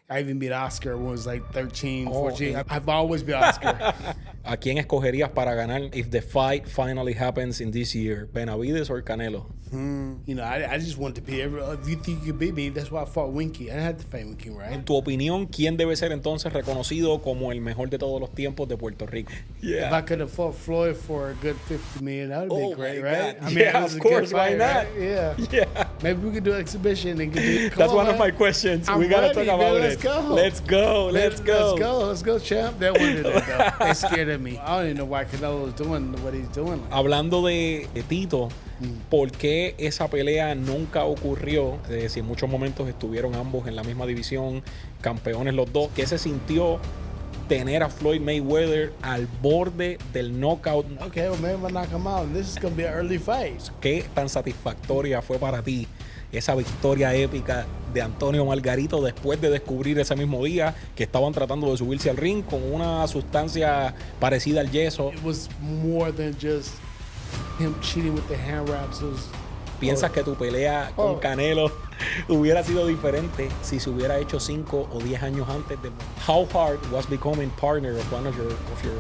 I even beat Oscar when I was like 13, 14. I've always been Oscar. ¿A quién escogerías para ganar if the fight finally happens in this year? ¿Benavidez or Canelo? You know, I just wanted to beat everyone. If you think you could beat me, that's why I fought Winky. I had to fight Winky, right? En tu opinión, ¿quién debe ser entonces reconocido como el mejor de todos los tiempos de Puerto Rico? If I could have fought Floyd for a good $50 million, that would be great, right? God. Yeah, of course, why not? Right? Yeah. Maybe we could do an exhibition and do. That's one of my questions. We gotta talk about it. Let's go, champ. They won't do that, though. They're scared of me. I don't even know why Canelo is doing what he's doing. Hablando de Tito, ¿por qué esa pelea nunca ocurrió? Si en muchos momentos estuvieron ambos en la misma división, campeones los dos. ¿Qué se sintió tener a Floyd Mayweather al borde del knockout? Okay, well, maybe I'll knock him out. This is going to be an early fight. ¿Qué tan satisfactoria fue para ti esa victoria épica de Antonio Margarito después de descubrir ese mismo día que estaban tratando de subirse al ring con una sustancia parecida al yeso? It was more than just him cheating with the hand wraps. ¿Piensas que tu pelea con Canelo hubiera sido diferente si se hubiera hecho 5 o 10 años antes? How hard was becoming partner of one of your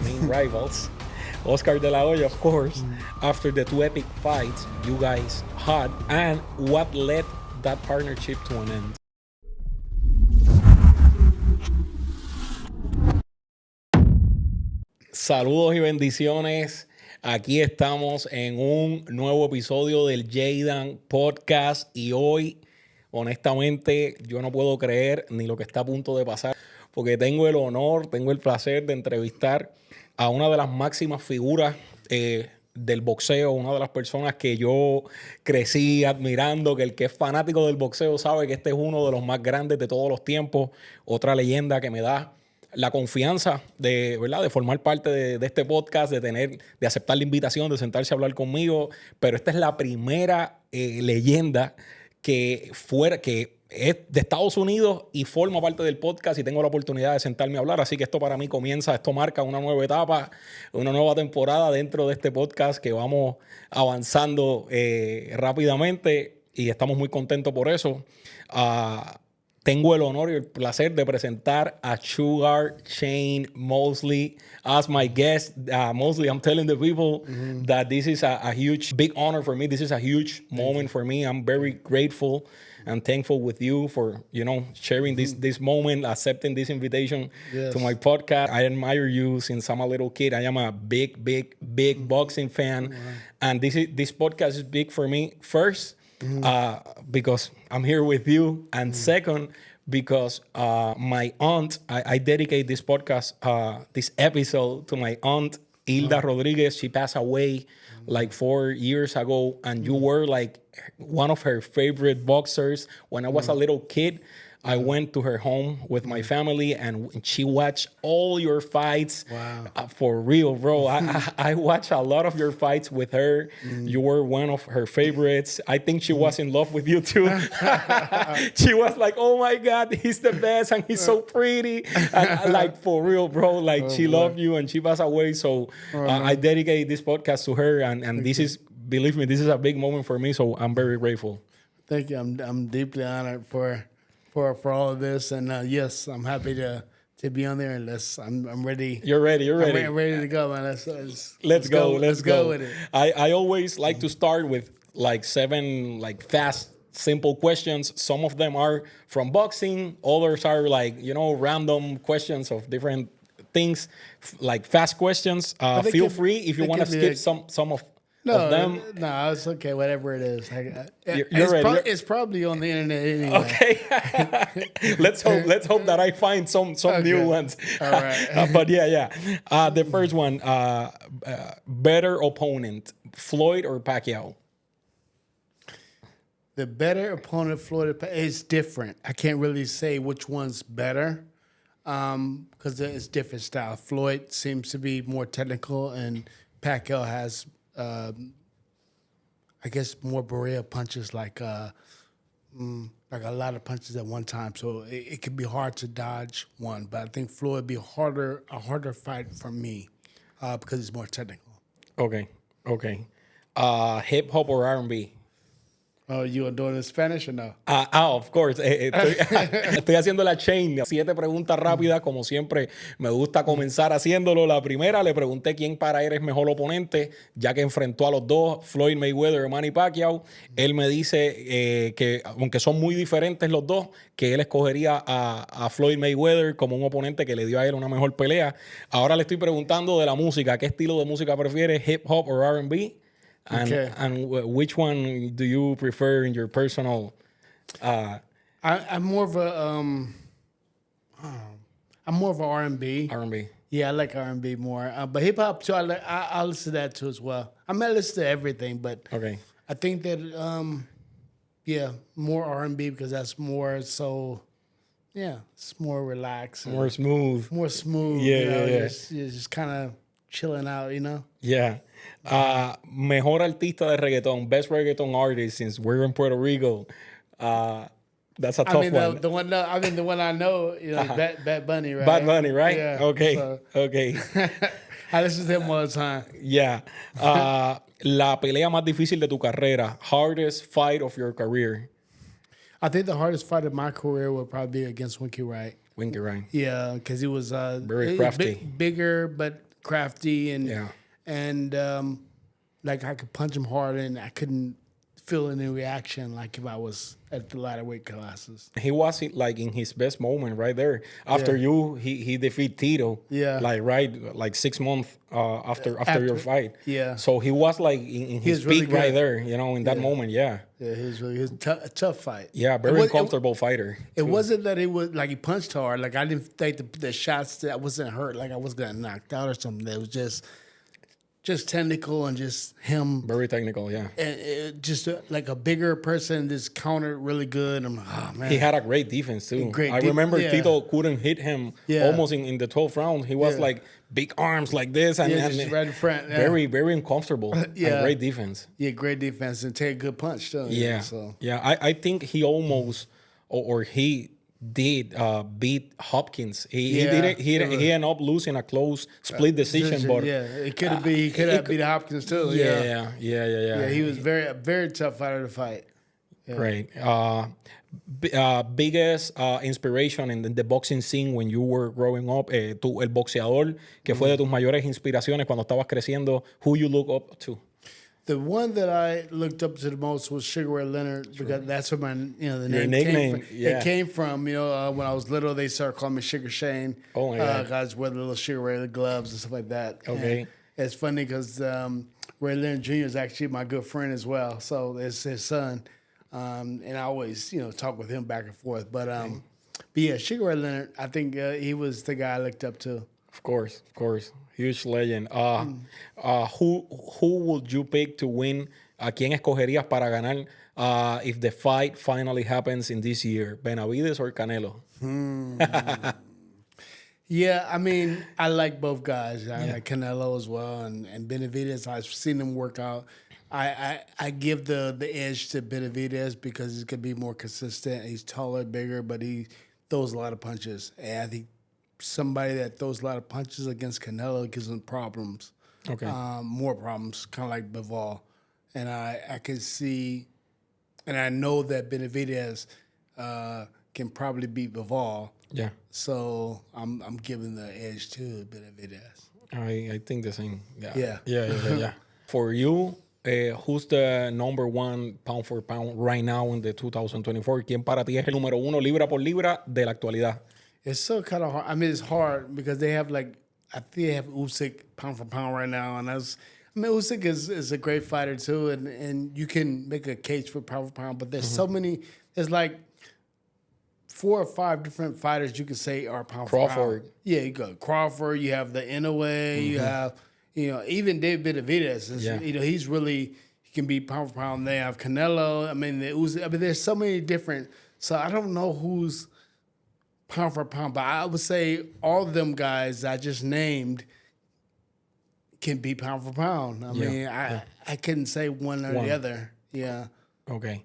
main rivals, Oscar De La Hoya, of course, after the 2 epic fights you guys had, and what led that partnership to an end? Saludos y bendiciones. Aquí estamos en un nuevo episodio del Jaydan Podcast y hoy, honestamente, yo no puedo creer ni lo que está a punto de pasar porque tengo el honor, tengo el placer de entrevistar a una de las máximas figuras del boxeo, una de las personas que yo crecí admirando, que el que es fanático del boxeo sabe que este es uno de los más grandes de todos los tiempos, otra leyenda que me da la confianza de, ¿verdad?, de formar parte de este podcast, de aceptar la invitación, de sentarse a hablar conmigo. Pero esta es la primera leyenda que es de Estados Unidos y forma parte del podcast y tengo la oportunidad de sentarme a hablar. Así que esto para mí esto marca una nueva etapa, una nueva temporada dentro de este podcast que vamos avanzando rápidamente y estamos muy contentos por eso. Tengo el honor y el placer de presentar a Sugar Shane Mosley as my guest. Mosley, I'm telling the people that this is a huge, big honor for me. This is a huge moment for me. I'm very grateful and thankful with you for, sharing this moment, accepting this invitation to my podcast. I admire you since I'm a little kid. I am a big boxing fan. And this podcast is big for me. First, because I'm here with you, and second, because my aunt, I dedicate this podcast, this episode to my aunt, Hilda Rodriguez. She passed away like 4 years ago, and you were like one of her favorite boxers. When I was a little kid, I went to her home with my family, and she watched all your fights. Wow. For real, bro. I watched a lot of your fights with her. You were one of her favorites. I think she was in love with you too. She was like, oh my God, he's the best and he's so pretty. And, like, for real, bro. Like, she loved you and she passed away. So I dedicate this podcast to her. And this is, believe me, this is a big moment for me. So I'm very grateful. Thank you. I'm deeply honored for all of this, and yes, I'm happy to be on there. And I'm ready. You're ready. I'm ready to go, man. Let's go with it. I always like to start with like 7 like fast, simple questions. Some of them are from boxing. Others are like random questions of different things, like fast questions. Feel free if you want to skip some of. No, it's okay. Whatever it is, you're ready. It's probably on the internet anyway. Okay, let's hope that I find some new ones. All right, but yeah. The first one, better opponent, Floyd or Pacquiao? The better opponent, Floyd, is different. I can't really say which one's better because it's different style. Floyd seems to be more technical, and Pacquiao has. I guess more Berea punches, like a lot of punches at one time, so it could be hard to dodge one. But I think Floyd would be a harder fight for me because it's more technical. Okay. Hip hop or R&B? Oh, you are doing it in Spanish or no? Of course. Estoy haciendo la chain. 7 preguntas rápidas. Como siempre, me gusta comenzar haciéndolo. La primera, le pregunté quién para él es mejor oponente, ya que enfrentó a los dos, Floyd Mayweather y Manny Pacquiao. Él me dice que, aunque son muy diferentes los dos, que él escogería a Floyd Mayweather como un oponente que le dio a él una mejor pelea. Ahora le estoy preguntando de la música. ¿Qué estilo de música prefiere? ¿Hip hop o R&B? And which one do you prefer in your personal? I'm more of a I'm more of a R&B. R&B. Yeah, I like R&B more, but hip hop too. I listen to that too as well. I mean, I listen to everything, but Okay. I think that yeah, more R&B because that's more so. Yeah, it's more relaxed, More smooth. more smooth. Yeah, you know, yeah. Just kind of chilling out, you know. Yeah. Mejor artista de reggaeton, best reggaeton artist since we're in Puerto Rico. That's a tough one. The one I know, you know, Bad Bunny, right? Bad Bunny, right? Yeah. Okay. So, Okay. I listen to him all the time. Yeah. La pelea más difícil de tu carrera, hardest fight of your career. I think the hardest fight of my career would probably be against Winky Wright. Winky Wright. Yeah, because he was Very crafty. bigger but crafty, and Yeah. Like I could punch him hard and I couldn't feel any reaction like if I was at the lighter weight classes. He was like in his best moment right there. After he defeat Tito. Yeah. Like 6 months after your fight. Yeah. So he was like in his was really peak right good. there, you know, in that moment. Yeah. Yeah, he was a tough fight. Yeah, very uncomfortable fighter. It wasn't that he was like he punched hard. Like I didn't think the shots that I wasn't hurt. Like I was getting knocked out or something. It was just technical and just him. Very technical, yeah. And just like a bigger person just countered really good. I'm like, oh, man. He had a great defense, too. I remember Tito couldn't hit him almost in the 12th round. He was like big arms like this. And, just right in front. Yeah. Very, very uncomfortable. Yeah. And great defense. Yeah, great defense and take a good punch, too. Yeah. So. Yeah, I think he almost, or he did beat Hopkins. He ended up losing a close split decision, but he could have beat Hopkins too. Yeah. He was a very tough fighter to fight. Yeah. Great. Biggest inspiration in the boxing scene when you were growing up, el boxeador que fue de tus mayores inspiraciones cuando estabas creciendo, who you look up to? The one that I looked up to the most was Sugar Ray Leonard because that's where the Your nickname came from. You know, when I was little, they started calling me Sugar Shane. Oh my God! Guys wear the little Sugar Ray gloves and stuff like that. Okay, and it's funny because Ray Leonard Jr. is actually my good friend as well. So it's his son, and I always talk with him back and forth. But yeah, Sugar Ray Leonard, I think he was the guy I looked up to. Of course. Huge legend. Who would you pick to win? ¿A quién escogerías para ganar if the fight finally happens in this year? Benavidez or Canelo? Yeah, I mean, I like both guys. I like Canelo as well, and Benavidez. I've seen him work out. I give the edge to Benavidez because he could be more consistent. He's taller, bigger, but he throws a lot of punches. And I think somebody that throws a lot of punches against Canelo gives him problems. Okay. More problems, kind of like Bivol. And I can see, and I know that Benavidez can probably beat Bivol. Yeah. So I'm giving the edge to Benavidez. I think the same. Yeah. For you, who's the number one pound for pound right now in the 2024? ¿Quién para ti es el número uno libra por libra de la actualidad? It's so kind of hard. I mean, it's hard because they have I think they have Usyk pound for pound right now, and Usyk is a great fighter too, and you can make a case for pound for pound, but there's so many. There's like 4 or 5 different fighters you could say are pound for pound. Crawford. Yeah, you got Crawford. You have the Inoue. You have even David Benavidez. He's really he can be pound for pound. They have Canelo. I mean, there's so many different. So I don't know who's pound for pound, but I would say all of them guys I just named can be pound for pound. I mean, I couldn't say one or the other. Yeah. Okay.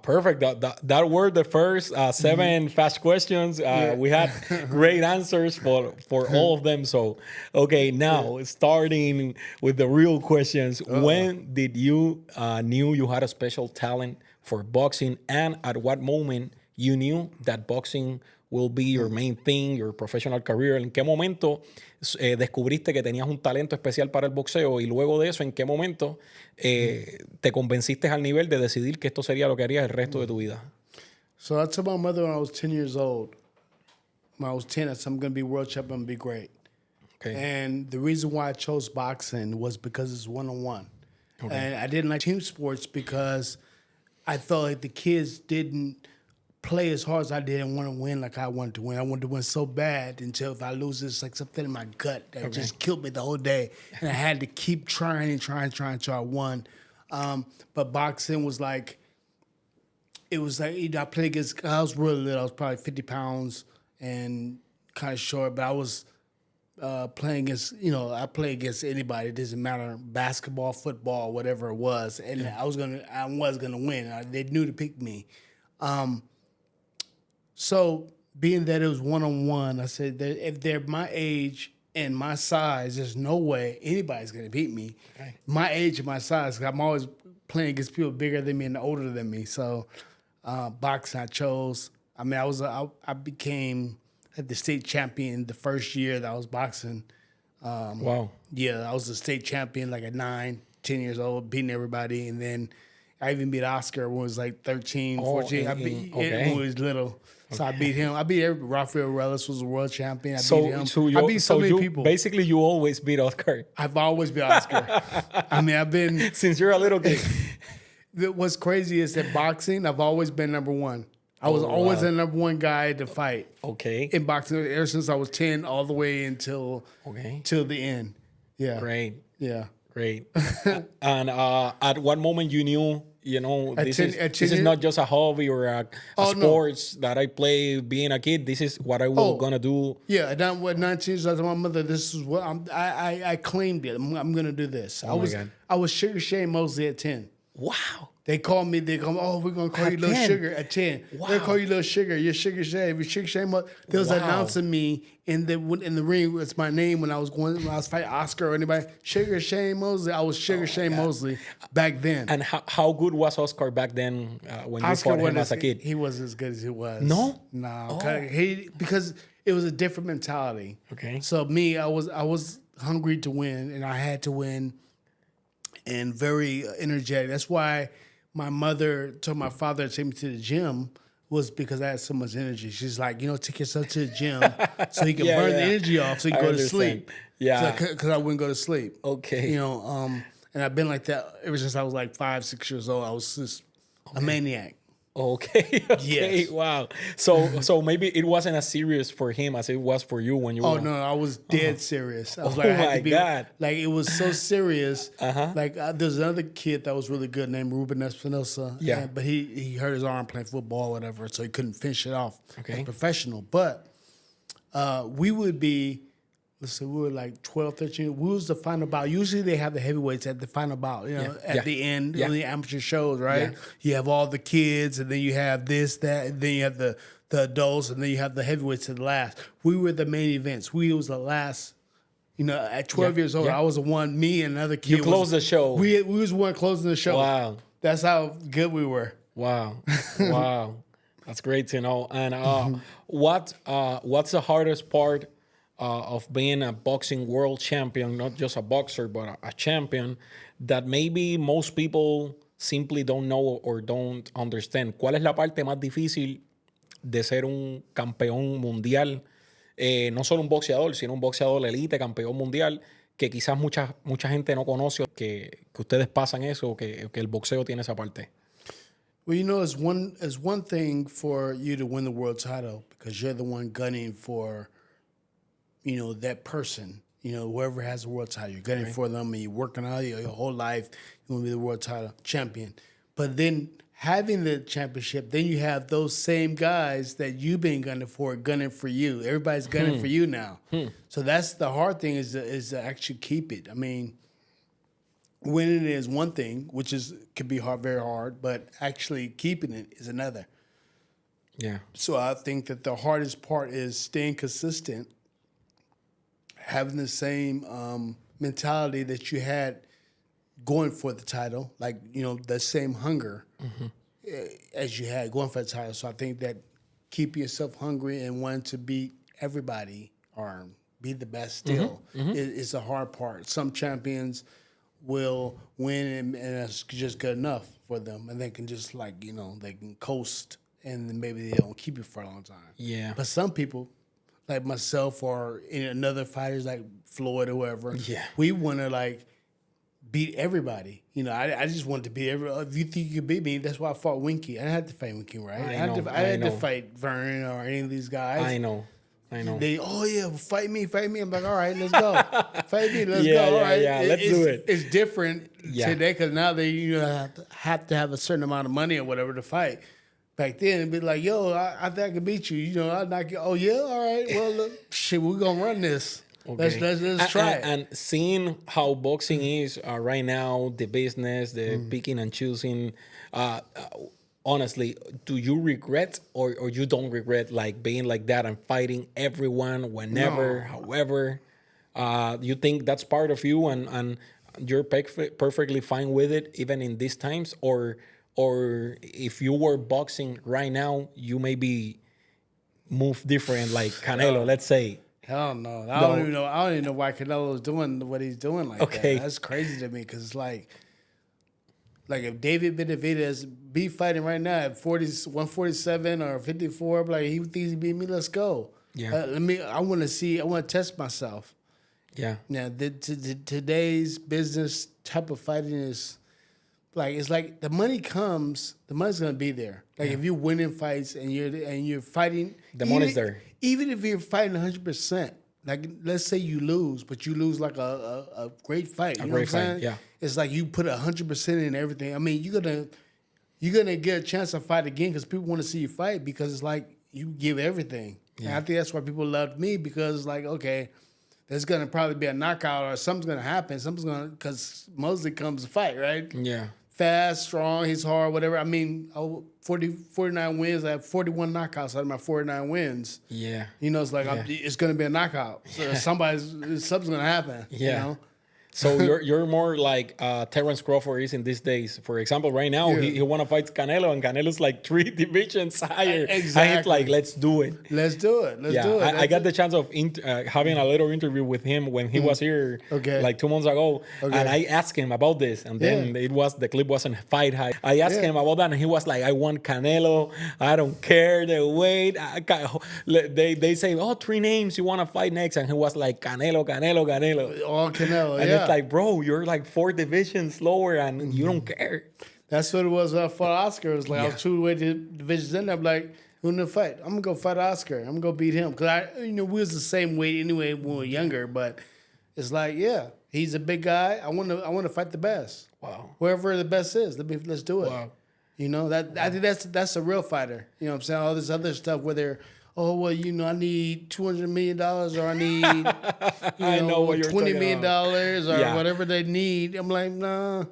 Perfect. That were the first 7 fast questions. We had great answers for all of them. So, okay, now starting with the real questions. When did you knew you had a special talent for boxing, and at what moment you knew that boxing will be your main thing, your professional career? ¿En qué momento descubriste que tenías un talento especial para el boxeo? Y luego de eso, ¿en qué momento te convenciste al nivel de decidir que esto sería lo que harías el resto de tu vida? So I told my mother when I was 10 years old, when I was 10, I said, I'm going to be world champion, I'm going to be great. Okay. And the reason why I chose boxing was because it's one-on-one. Okay. And I didn't like team sports because I felt like the kids didn't play as hard as I did and want to win like I wanted to win. I wanted to win so bad until if I lose, it's like something in my gut that just killed me the whole day. And I had to keep trying until I won. But boxing was like, it was like, I played against, I was really little. I was probably 50 pounds and kind of short, but I was playing against, I play against anybody. It doesn't matter, basketball, football, whatever it was. And I was gonna win. They knew to pick me. So being that it was one-on-one, I said that if they're my age and my size, there's no way anybody's gonna beat me. Okay. My age and my size, 'cause I'm always playing against people bigger than me and older than me. So boxing I chose. I mean, I became the state champion the first year that I was boxing. Wow. Yeah, I was the state champion like at 9, 10 years old, beating everybody. And then I even beat Oscar when I was like 13, 14. I beat when he was little. So I beat him. I beat everybody. Rafael Relis was a world champion. I beat him. I beat so many people. Basically, you always beat Oscar. I've always beat Oscar. I mean, I've been... Since you're a little kid. What's crazy is that boxing, I've always been number one. I was always the number one guy to fight. Okay. In boxing, ever since I was 10, all the way until till the end. Yeah. Great. Yeah. Great. And at what moment you knew, this is not just a hobby or a sports that I play being a kid. This is what I was gonna do. Yeah. And then at 19, I told my mother, "This is what I claimed it. I'm gonna do this." I was Sugar Shane Mosley at 10. Wow. They called me, we're going to call you Little Sugar at 10. Wow. They're call you Little Sugar. You're Sugar Shane. You're Sugar Shane. They was announcing me in the ring. It's my name when I was fighting Oscar or anybody. Sugar Shane Mosley. I was Sugar Shane Mosley back then. And how good was Oscar back then when you fought him as a kid? He wasn't as good as he was. No? No. Because it was a different mentality. Okay. So me, I was hungry to win, and I had to win, and very energetic. That's why my mother told my father to take me to the gym, was because I had so much energy. She's like, take yourself to the gym so you can burn the energy off so you can go to sleep. Yeah. Because I wouldn't go to sleep. Okay. And I've been like that ever since I was like 5, 6 years old. I was just a maniac. Okay. Yes. Wow. So maybe it wasn't as serious for him as it was for you when you were... Oh, no. I was dead serious. I was God. Like, it was so serious. Like, there's another kid that was really good named Ruben Espinosa. Yeah. But he hurt his arm playing football or whatever, so he couldn't finish it off as professional. But we would be... Let's say we were like 12, 13. We was the final bout. Usually they have the heavyweights at the final bout, at the end of the amateur shows, right? Yeah. You have all the kids, and then you have this, that, and then you have the adults, and then you have the heavyweights at the last. We were the main events. We was the last, at 12 years old, I was the one, me and another kid. You closed the show. We was the one closing the show. Wow. That's how good we were. Wow. Wow. That's great to know. And what's the hardest part of being a boxing world champion, not just a boxer, but a champion, that maybe most people simply don't know or don't understand? ¿Cuál es la parte más difícil de ser un campeón mundial? No solo un boxeador, sino un boxeador elite, campeón mundial, que quizás mucha gente no conoce, que ustedes pasan eso, que el boxeo tiene esa parte. Well, it's one thing for you to win the world title because you're the one gunning for that person, whoever has a world title, you're gunning for them and you're working out your whole life, you want to be the world title champion. But then having the championship, then you have those same guys that you've been gunning for you. Everybody's gunning for you now. So that's the hard thing is to actually keep it. I mean, winning is one thing, which could be hard, very hard, but actually keeping it is another. Yeah. So I think that the hardest part is staying consistent, having the same mentality that you had going for the title, like, the same hunger. as you had going for the title. So I think that keep yourself hungry and wanting to beat everybody or be the best still is a hard part. Some champions will win and that's just good enough for them, and they can just they can coast and then maybe they don't keep it for a long time. Yeah. But some people, like myself or another fighters like Floyd or whoever, we want to beat everybody. I just wanted to beat everybody. If you think you can beat me, that's why I fought Winky. I didn't have to fight Winky, right? I had to fight Vern or any of these guys. I know. They, fight me. I'm like, all right, let's go. Fight me, let's go. All right. Let's do it. It's different today because now they have to have a certain amount of money or whatever to fight. Back then, it'd be like, yo, I think I can beat you. I'll knock you. Oh, yeah? All right. Well, look, shit, we're going to run this. Okay. Let's try it. And seeing how boxing is right now, the business, the picking and choosing, honestly, do you regret or you don't regret being like that and fighting everyone whenever, however? You think that's part of you and you're perfectly fine with it even in these times? Or if you were boxing right now, you maybe move different, like Canelo, let's say. Hell no. I don't even know why Canelo's doing what he's doing like that. That's crazy to me because it's like if David Benavidez be fighting right now at 147 or 54, I'm like, he thinks he beat me, let's go. Yeah. I want to test myself. Yeah. Now, today's business type of fighting is it's like the money's gonna be there. If you're winning fights and you're fighting, the money's there. Even if you're fighting 100%, let's say you lose, but you lose a great fight. You know what I'm saying? Yeah. It's like you put 100% in everything. I mean, you're gonna get a chance to fight again because people want to see you fight because it's like you give everything. Yeah. And I think that's why people loved me because it's like, okay, there's gonna probably be a knockout or something's gonna happen. Because Mosley comes to fight, right? Yeah. Fast, strong, he's hard, whatever. I mean, 49 wins. I have 41 knockouts out of my 49 wins. Yeah. It's like it's going to be a knockout. So something's going to happen. Yeah. So you're more like Terrence Crawford is in these days. For example, right now he want to fight Canelo, and Canelo's 3 divisions higher. Exactly. And it's like, let's do it. Let's do it. I got the chance of having a little interview with him when he was here, 2 months ago, and I asked him about this, and then the clip wasn't fight high. I asked him about that, and he was like, "I want Canelo. I don't care the weight." They say, 3 names you want to fight next, and he was like, Canelo. All Canelo. And it's like, bro, you're 4 divisions lower and you don't care. That's what it was for Oscar. It was I was 2 divisions in there. I'm like, who's in the fight? I'm going to go fight Oscar. I'm going to go beat him. Because, we was the same weight anyway when we were younger. But it's like, he's a big guy. I want to fight the best. Wow. Wherever the best is, let's do it. Wow. I think that's a real fighter. You know what I'm saying? All this other stuff where they're, I need $200 million or I need, $20 million or whatever they need. I'm like, nah.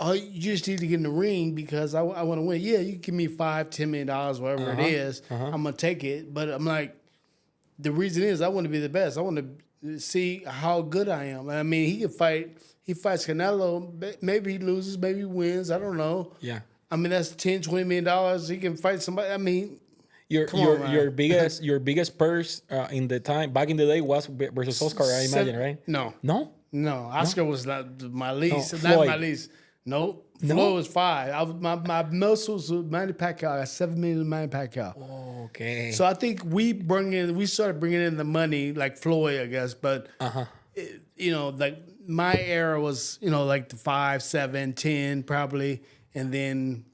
You just need to get in the ring because I want to win. Yeah, you give me $5-10 million, whatever it is. I'm going to take it. But I'm like, the reason is I want to be the best. I want to see how good I am. I mean, he fights Canelo. Maybe he loses, maybe he wins. I don't know. Yeah. I mean, that's $10-20 million. He can fight somebody. I mean, your biggest purse in the time back in the day was versus Oscar, I imagine, right? No. Oscar was not my least. No, not my least. Nope. Floyd was 5. My most was Manny Pacquiao. I got $7 million with Manny Pacquiao. Oh, okay. So I think we started bringing in the money like Floyd, I guess. But my era was the 5, 7, 10 probably, and then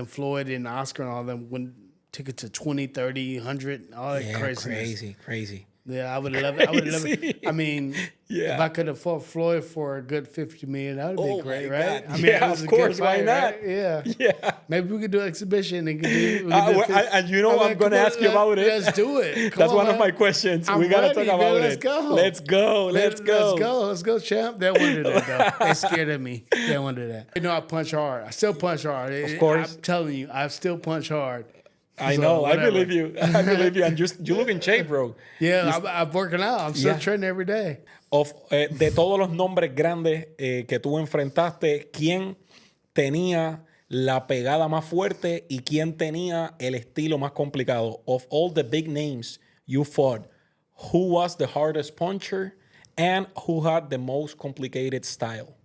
Floyd and Oscar and all them when. Took it to 20, 30, 100, all that craziness. Crazy. Yeah, I would love it. I mean, if I could have fought Floyd for a good $50 million, that would be great, right? God. I mean, of course, why not? Right? Yeah. Maybe we could do an exhibition and I'm going to ask you about it. Let's do it. That's one of my questions. We got to talk about it. Let's go, champ. They won't do that, though. They're scared of me. They won't do that. I punch hard. I still punch hard. Of course. I'm telling you, I still punch hard. I know. I believe you. And you look in shape, bro. Yeah, I'm working out. I'm still training every day. De todos los nombres grandes que tú enfrentaste, ¿quién tenía la pegada más fuerte y quién tenía el estilo más complicado. Of all the big names you fought, who was the hardest puncher and who had the most complicated style?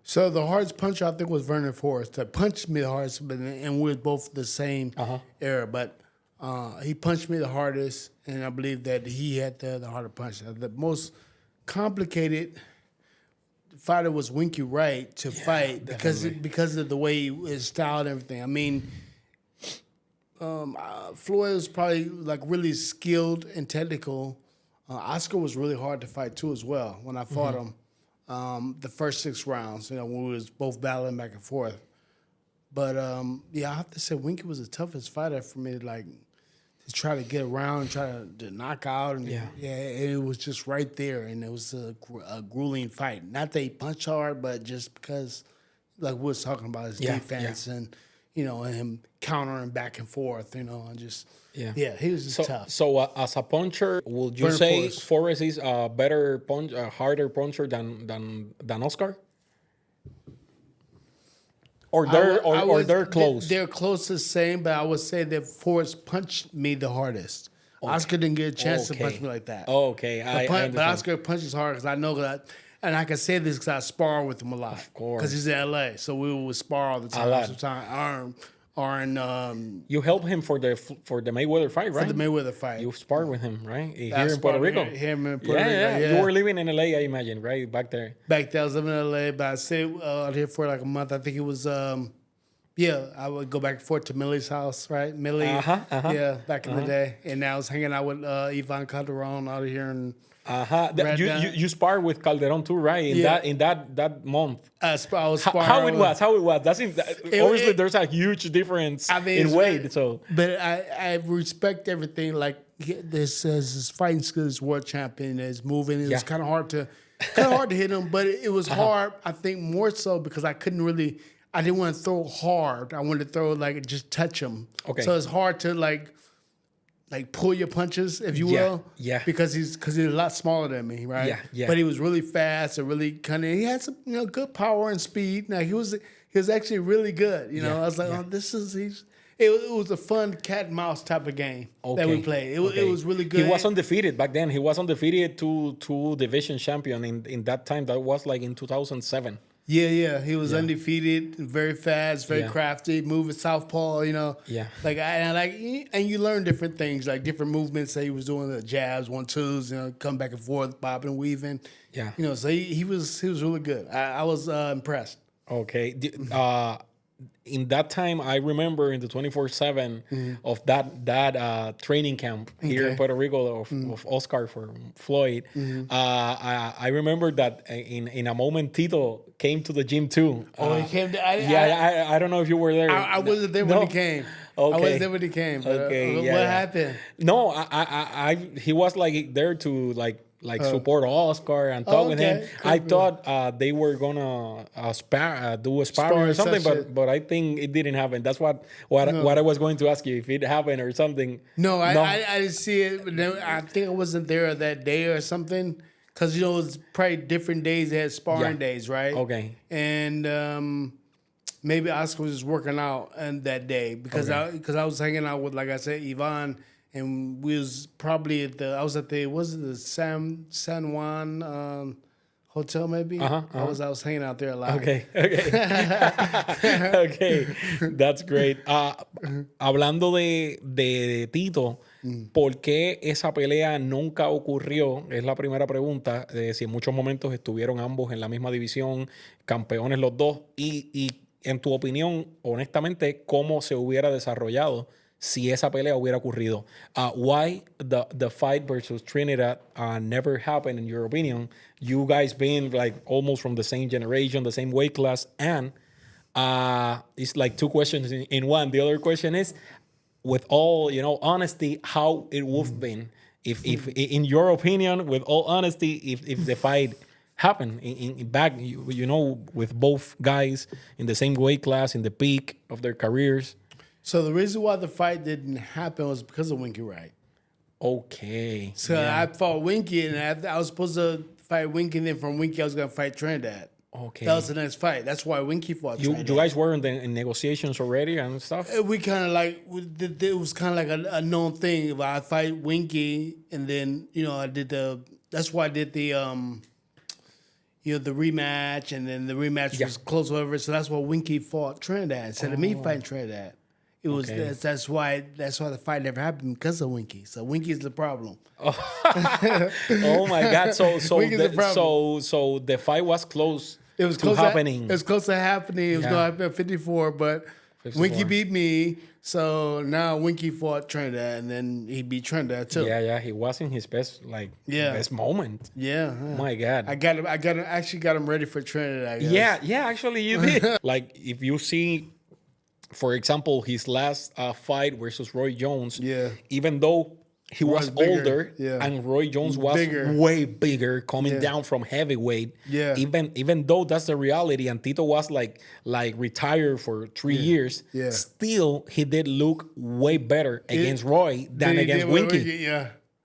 So the hardest puncher I think was Vernon Forrest. That punched me the hardest, and we were both the same era. But he punched me the hardest, and I believe that he had the harder punch. The most complicated fighter was Winky Wright to fight because of the way his style and everything. I mean, Floyd was probably like really skilled and technical. Oscar was really hard to fight too as well when I fought him. The first 6 rounds, when we was both battling back and forth. But I have to say Winky was the toughest fighter for me to try to get around and try to knock out. And it was just right there, and it was a grueling fight. Not that he punched hard, but just because, like we was talking about, his defense and and him countering back and forth, and just he was just tough. So as a puncher, would you say Forrest is a better harder puncher than Oscar? Or they're close? They're close the same, but I would say that Forrest punched me the hardest. Okay. Oscar didn't get a chance to punch me like that. Okay, but Oscar punches hard because I know that, and I can say this because I spar with him a lot. Of course. Because he's in L.A., so we would spar all the time. Sometimes you helped him for the Mayweather fight, right? For the Mayweather fight. You sparred with him, right? Here in Puerto Rico. Here in Puerto Rico, yeah. You were living in L.A., I imagine, right? Back there. Back there, I was living in L.A., but I stayed out here for like a month. I think it was, I would go back and forth to Millie's house, right? Millie, back in the day. And I was hanging out with Ivan Calderon out here in You sparred with Calderon too, right? In that month. I was sparring. How it was? Obviously, there's a huge difference in weight. But I respect everything. Like this his fighting skills, world champion, is moving. It was kind of hard to hit him, but it was hard. I think more so because I didn't want to throw hard. I wanted to throw just touch him. Okay. So it's hard to like pull your punches, if you will. Yeah. Because he's a lot smaller than me, right? Yeah. But he was really fast and really cunning. He had some good power and speed. Now he was actually really good. I was like, it was a fun cat and mouse type of game that we played. It was really good. He was undefeated back then. He was undefeated two division champion in that time. That was like in 2007. Yeah. He was undefeated, very fast, very crafty, moving southpaw, Yeah. And you learn different things, like different movements that he was doing, the jabs, 1-2s, come back and forth, bobbing and weaving. Yeah. So he was really good. I was impressed. Okay. In that time, I remember in the 24/7 of that training camp here in Puerto Rico of Oscar for Floyd. I remember that in a moment Tito came to the gym too. He came. I don't know if you were there. I wasn't there when he came. Okay. I wasn't there when he came. What happened? No, he was there to support Oscar and talk with him. I thought they were gonna do a sparring or something, but I think it didn't happen. That's what I was going to ask you, if it happened or something. No, I didn't see it. But I think I wasn't there that day or something, because it was probably different days. They had sparring days, right? Okay. And maybe Oscar was just working out on that day because I was hanging out with, like I said, Ivan. And we was probably I was at the San Juan hotel maybe? I was hanging out there a lot. Okay. Okay, that's great. Hablando de Tito, ¿por qué esa pelea nunca ocurrió? Es la primera pregunta. Si en muchos momentos estuvieron ambos en la misma división, campeones los dos. Y en tu opinión, honestamente, ¿cómo se hubiera desarrollado si esa pelea hubiera ocurrido? Why the fight versus Trinidad never happened, in your opinion? You guys being almost from the same generation, the same weight class, and it's like two questions in one. The other question is, with all honesty, how it would have been if in your opinion, with all honesty, if the fight happened back, with both guys in the same weight class, in the peak of their careers. So the reason why the fight didn't happen was because of Winky Wright. Okay. So I fought Winky, and I was supposed to fight Winky, and then from Winky I was going to fight Trinidad. Okay. That was the next fight. That's why Winky fought. You guys were in negotiations already and stuff? We kind of like, it was kind of like a known thing. If I fight Winky, and then, I did that's why I did the rematch, and then the rematch was close over. So that's why Winky fought Trinidad instead of me fighting Trinidad. It was that's why the fight never happened, because of Winky. So Winky's the problem. Oh my God! So the fight was close. It was to close happening. It was close to happening. It was going to happen at 54, but 54. Winky beat me. So now Winky fought Trinidad, and then he beat Trinidad too. Yeah. He was in his best best moment. Yeah. My God. I actually got him ready for Trinidad, I guess. Yeah. Actually, you did. Like, if you see, for example, his last fight versus Roy Jones. Yeah. Even though he was older, and Roy Jones was way bigger, coming down from heavyweight. Yeah. Even though that's the reality, and Tito was like retired for 3 years. Yeah. Still, he did look way better against Roy than against Winky.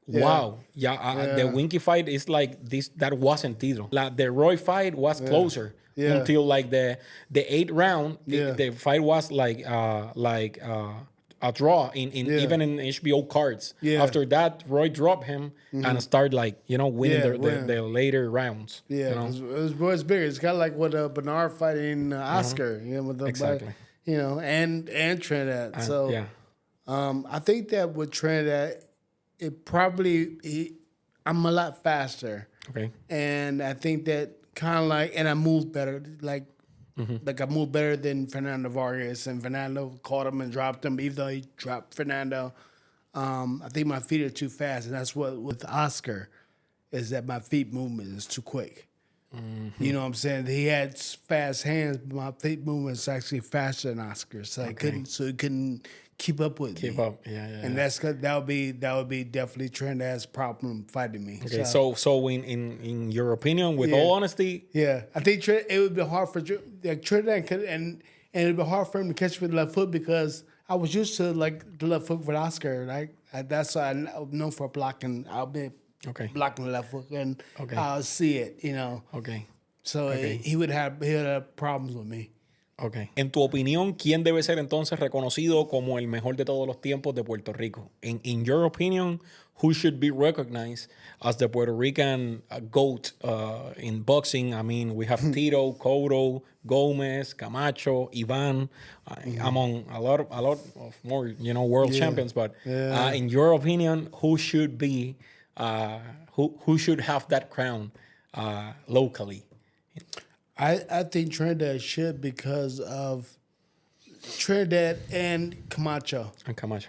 Wow. The Winky fight is like this. That wasn't Tito. Like, the Roy fight was closer until like the 8th round. The fight was like a draw in even in HBO cards. Yeah. After that, Roy dropped him and started winning the later rounds. Yeah, it was bigger. It's kind of like what Bernard fighting Oscar. With the exactly. And Trinidad. I think that with Trinidad, I'm a lot faster. Okay. And I think that and I move better. Like I moved better than Fernando Vargas, and Fernando caught him and dropped him, even though he dropped Fernando. I think my feet are too fast, and that's what with Oscar is that my feet movement is too quick. You know what I'm saying? He had fast hands, but my feet movement is actually faster than Oscar, so he couldn't keep up with me. And that would be definitely Trinidad's problem fighting me. Okay, so in your opinion, with all honesty, I think it would be hard for Trinidad, and it would be hard for him to catch me with the left foot, because I was used to like the left foot with Oscar. That's why I'm known for blocking. I'll be blocking the left foot, and I'll see it. Okay. So he would have problems with me. Okay. En tu opinión, ¿quién debe ser entonces reconocido como el mejor de todos los tiempos de Puerto Rico? In your opinion, who should be recognized as the Puerto Rican GOAT in boxing? I mean, we have Tito, Cotto, Gomez, Camacho, Ivan, among a lot of more world champions. But in your opinion, who should be who should have that crown locally? I think Trinidad should, because of Trinidad and Camacho.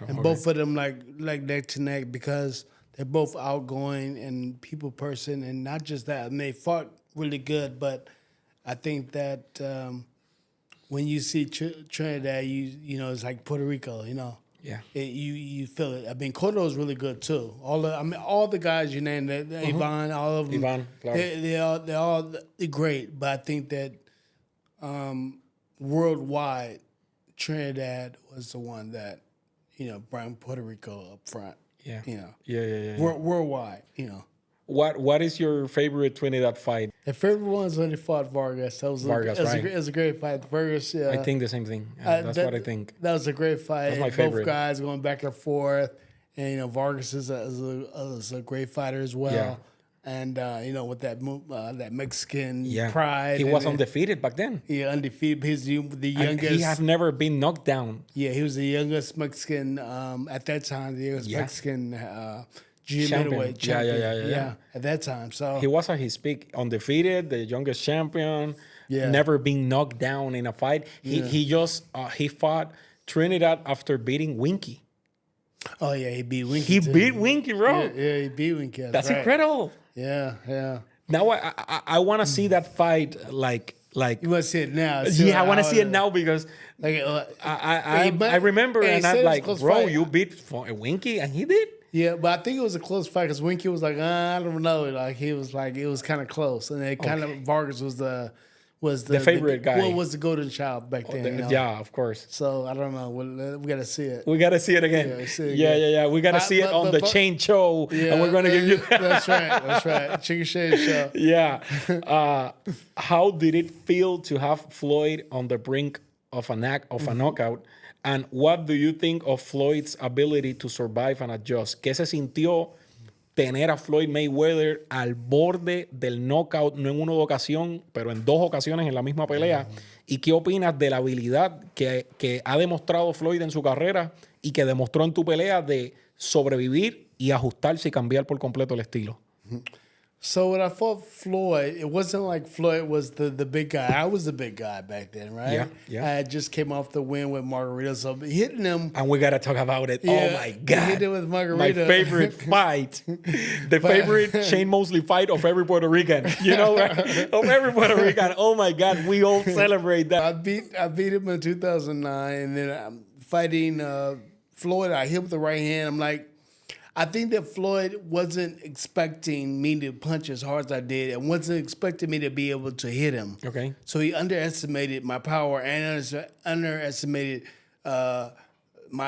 And both of them like neck to neck, because they're both outgoing and people person, and not just that. And they fought really good, but I think that when you see Trinidad, it's like Puerto Rico, Yeah. You feel it. I mean, Cotto is really good too. All the guys you named, Ivan, all of them. Ivan, claro. They're all great, but I think that worldwide, Trinidad was the one that brought Puerto Rico up front. Yeah. Yeah. Worldwide, What is your favorite Trinidad fight? The favorite one is when they fought Vargas. It was a great fight. Vargas, I think the same thing. That's what I think. That was a great fight. That's my favorite. Both guys going back and forth. And, Vargas is a great fighter as well. Yeah. And, with that Mexican pride. He was undefeated back then. Yeah, undefeated. He's the youngest. And he has never been knocked down. Yeah, he was the youngest Mexican at that time, the youngest Mexican middleweight champion. Yeah. At that time, so he was at his peak, undefeated, the youngest champion. Never been knocked down in a fight. He fought Trinidad after beating Winky. Oh yeah, he beat Winky. He beat Winky, bro. Yeah, he beat Winky. That's incredible. Yeah. Now I want to see that fight like. You want to see it now? I want to see it now, because I remember, and I'm like, bro, fight. You beat Winky, and he did. Yeah, but I think it was a close fight, because Winky was like, I don't know. Like, he was like, it was kind of close. And it kind of, Vargas was the was the favorite guy. Well, was the golden child back then. Yeah, of course. So I don't know. We got to see it. We got to see it again. Yeah. We got to see it on the Shane show, and we're going to give you. That's right. Chicken Shane show. Yeah. How did it feel to have Floyd on the brink of a knockout? And what do you think of Floyd's ability to survive and adjust? ¿Qué se sintió tener a Floyd Mayweather al borde del knockout, no en una ocasión, pero en 2 ocasiones en la misma pelea? ¿Y qué opinas de la habilidad que ha demostrado Floyd en su carrera y que demostró en tu pelea de sobrevivir y ajustarse y cambiar por completo el estilo? So when I fought Floyd, it wasn't like Floyd was the big guy. I was the big guy back then, right? Yeah. I had just came off the win with Margarito, so hitting him. And we got to talk about it. Yeah, oh, my God. Hit it with Margarito. My favorite fight. The favorite Shane Mosley fight of every Puerto Rican. You know, right? Of every Puerto Rican. Oh, my God. We all celebrate that. I beat him in 2009, and then I'm fighting Floyd. I hit him with the right hand. I'm like, I think that Floyd wasn't expecting me to punch as hard as I did and wasn't expecting me to be able to hit him. Okay. So he underestimated my power and underestimated my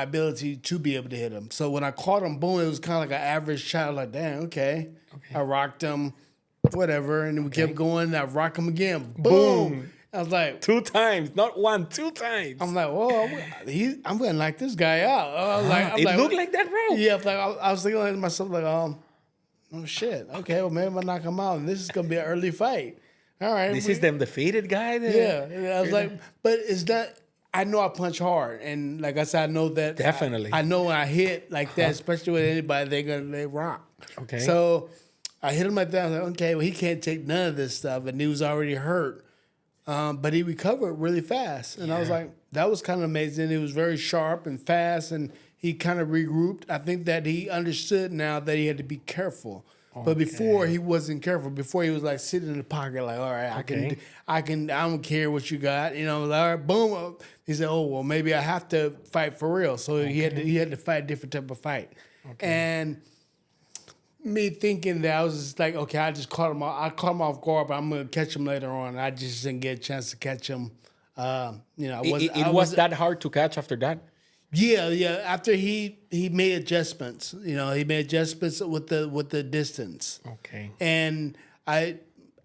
ability to be able to hit him. So when I caught him, boom, it was kind of like an average shot. Like, damn, okay. I rocked him, whatever. And then we kept going. And I rocked him again. Boom. I was like, 2 times, not 1, 2 times. I'm like, whoa, I'm going to knock this guy out. It looked like that, bro. Yeah, I was thinking to myself, like, oh shit. Okay, well, maybe I'm going to knock him out, and this is going to be an early fight. All right. This is them defeated guy? Yeah. I was like, but it's not, I know I punch hard. And like I said, I know that. Definitely. I know when I hit like that, especially with anybody, they rock. Okay. So I hit him like that. I was like, okay, well, he can't take none of this stuff, and he was already hurt. But he recovered really fast. And I was like, that was kind of amazing. He was very sharp and fast, and he kind of regrouped. I think that he understood now that he had to be careful. Okay. But before, he wasn't careful. Before, he was like sitting in the pocket like, all right, I don't care what you got. You know, like, all right, boom. He said, oh, well, maybe I have to fight for real. So he had to fight a different type of fight. Okay. And me thinking that I was just like, okay, I just caught him off guard, but I'm gonna catch him later on. I just didn't get a chance to catch him. It was that hard to catch after that? Yeah. After he made adjustments, he made adjustments with the distance. Okay. And I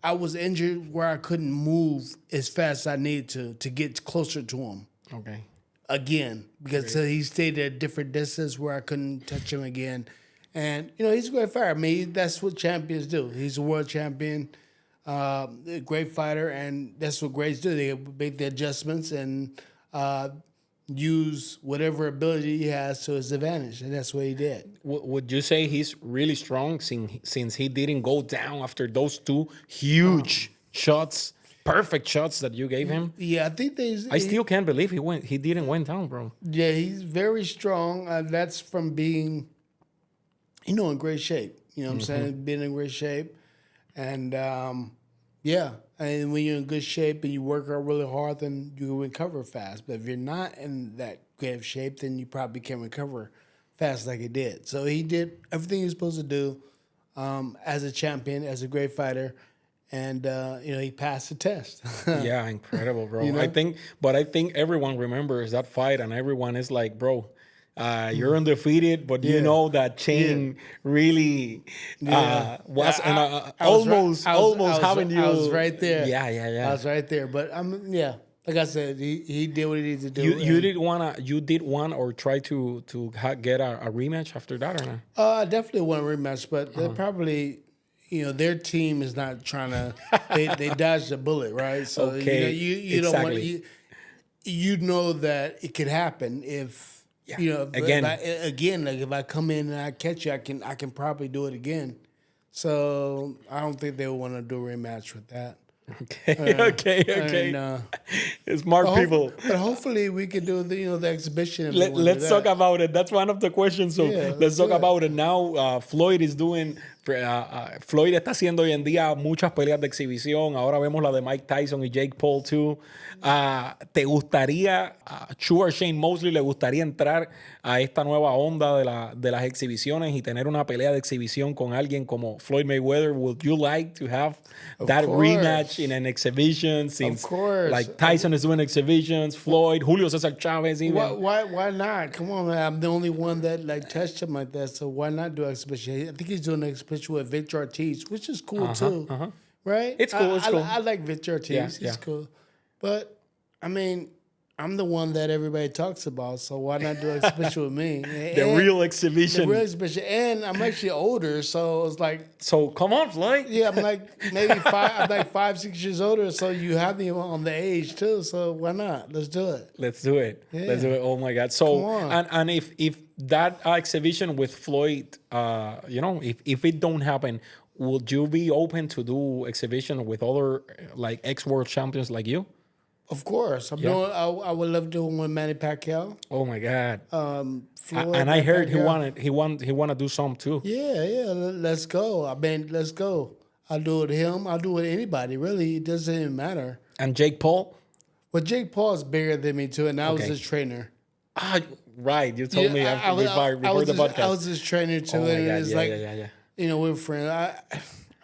was injured where I couldn't move as fast as I needed to get closer to him. Okay. Again, because he stayed at a different distance where I couldn't touch him again. And, he's a great fighter. I mean, that's what champions do. He's a world champion, a great fighter, and that's what greats do. They make the adjustments and use whatever ability he has to his advantage, and that's what he did. Would you say he's really strong since he didn't go down after those 2 huge shots, perfect shots that you gave him? Yeah, I think I still can't believe he didn't went down, bro. Yeah, he's very strong. That's from being, in great shape. You know what I'm saying? Being in great shape. And, and when you're in good shape and you work out really hard, then you can recover fast. But if you're not in that great of shape, then you probably can't recover fast like he did. So he did everything he was supposed to do as a champion, as a great fighter. And, he passed the test. Yeah, incredible, bro. I think everyone remembers that fight, and everyone is like, bro, you're undefeated, but you know that Shane really was almost having you. I was right there. Yeah. I was right there, but like I said, he did what he needed to do. You did want or try to get a rematch after that or not? I definitely want a rematch, but they're probably. Their team is not trying to. They dodged the bullet, right? So you don't want you know that it could happen if if I come in and I catch you, I can probably do it again. So I don't think they would want to do a rematch with that. Okay. And, smart people. But hopefully we can do the exhibition. Let's talk about it. That's one of the questions. So let's talk about it now. Floyd is doing Floyd está haciendo hoy en día muchas peleas de exhibición. Ahora vemos la de Mike Tyson y Jake Paul, too. ¿Te gustaría, a Shane Mosley le gustaría entrar a esta nueva onda de las exhibiciones y tener una pelea de exhibición con alguien como Floyd Mayweather? Would you like to have that rematch in an exhibition? Since, of course. Like Tyson is doing exhibitions, Floyd, Julio Cesar Chavez, even. Why not? Come on, man. I'm the only one that like touched him like that, so why not do an exhibition? I think he's doing an exhibition with Victor Ortiz, which is cool too, right? It's cool. It's cool. I like Victor Ortiz. He's cool, but I mean, I'm the one that everybody talks about, so why not do an exhibition with me? The real exhibition. The real exhibition, and I'm actually older, so it's like. So come on, Floyd. Yeah, I'm like maybe 5, 6 years older, so you have me on the age too. So why not? Let's do it. Let's do it. Yeah. Let's do it. Oh my God. So and if that exhibition with Floyd, if it don't happen, would you be open to do exhibition with other like ex-world champions like you? Of course, I would love doing with Manny Pacquiao. Oh my God! Floyd and I heard Pacquiao. he want to do some too. Yeah. Let's go. I mean, let's go. I'll do it with him. I'll do it with anybody. Really, it doesn't even matter. And Jake Paul? Well, Jake Paul is bigger than me too, and I was his trainer. Right. You told me before the podcast. I was his trainer too, and it's we're friends.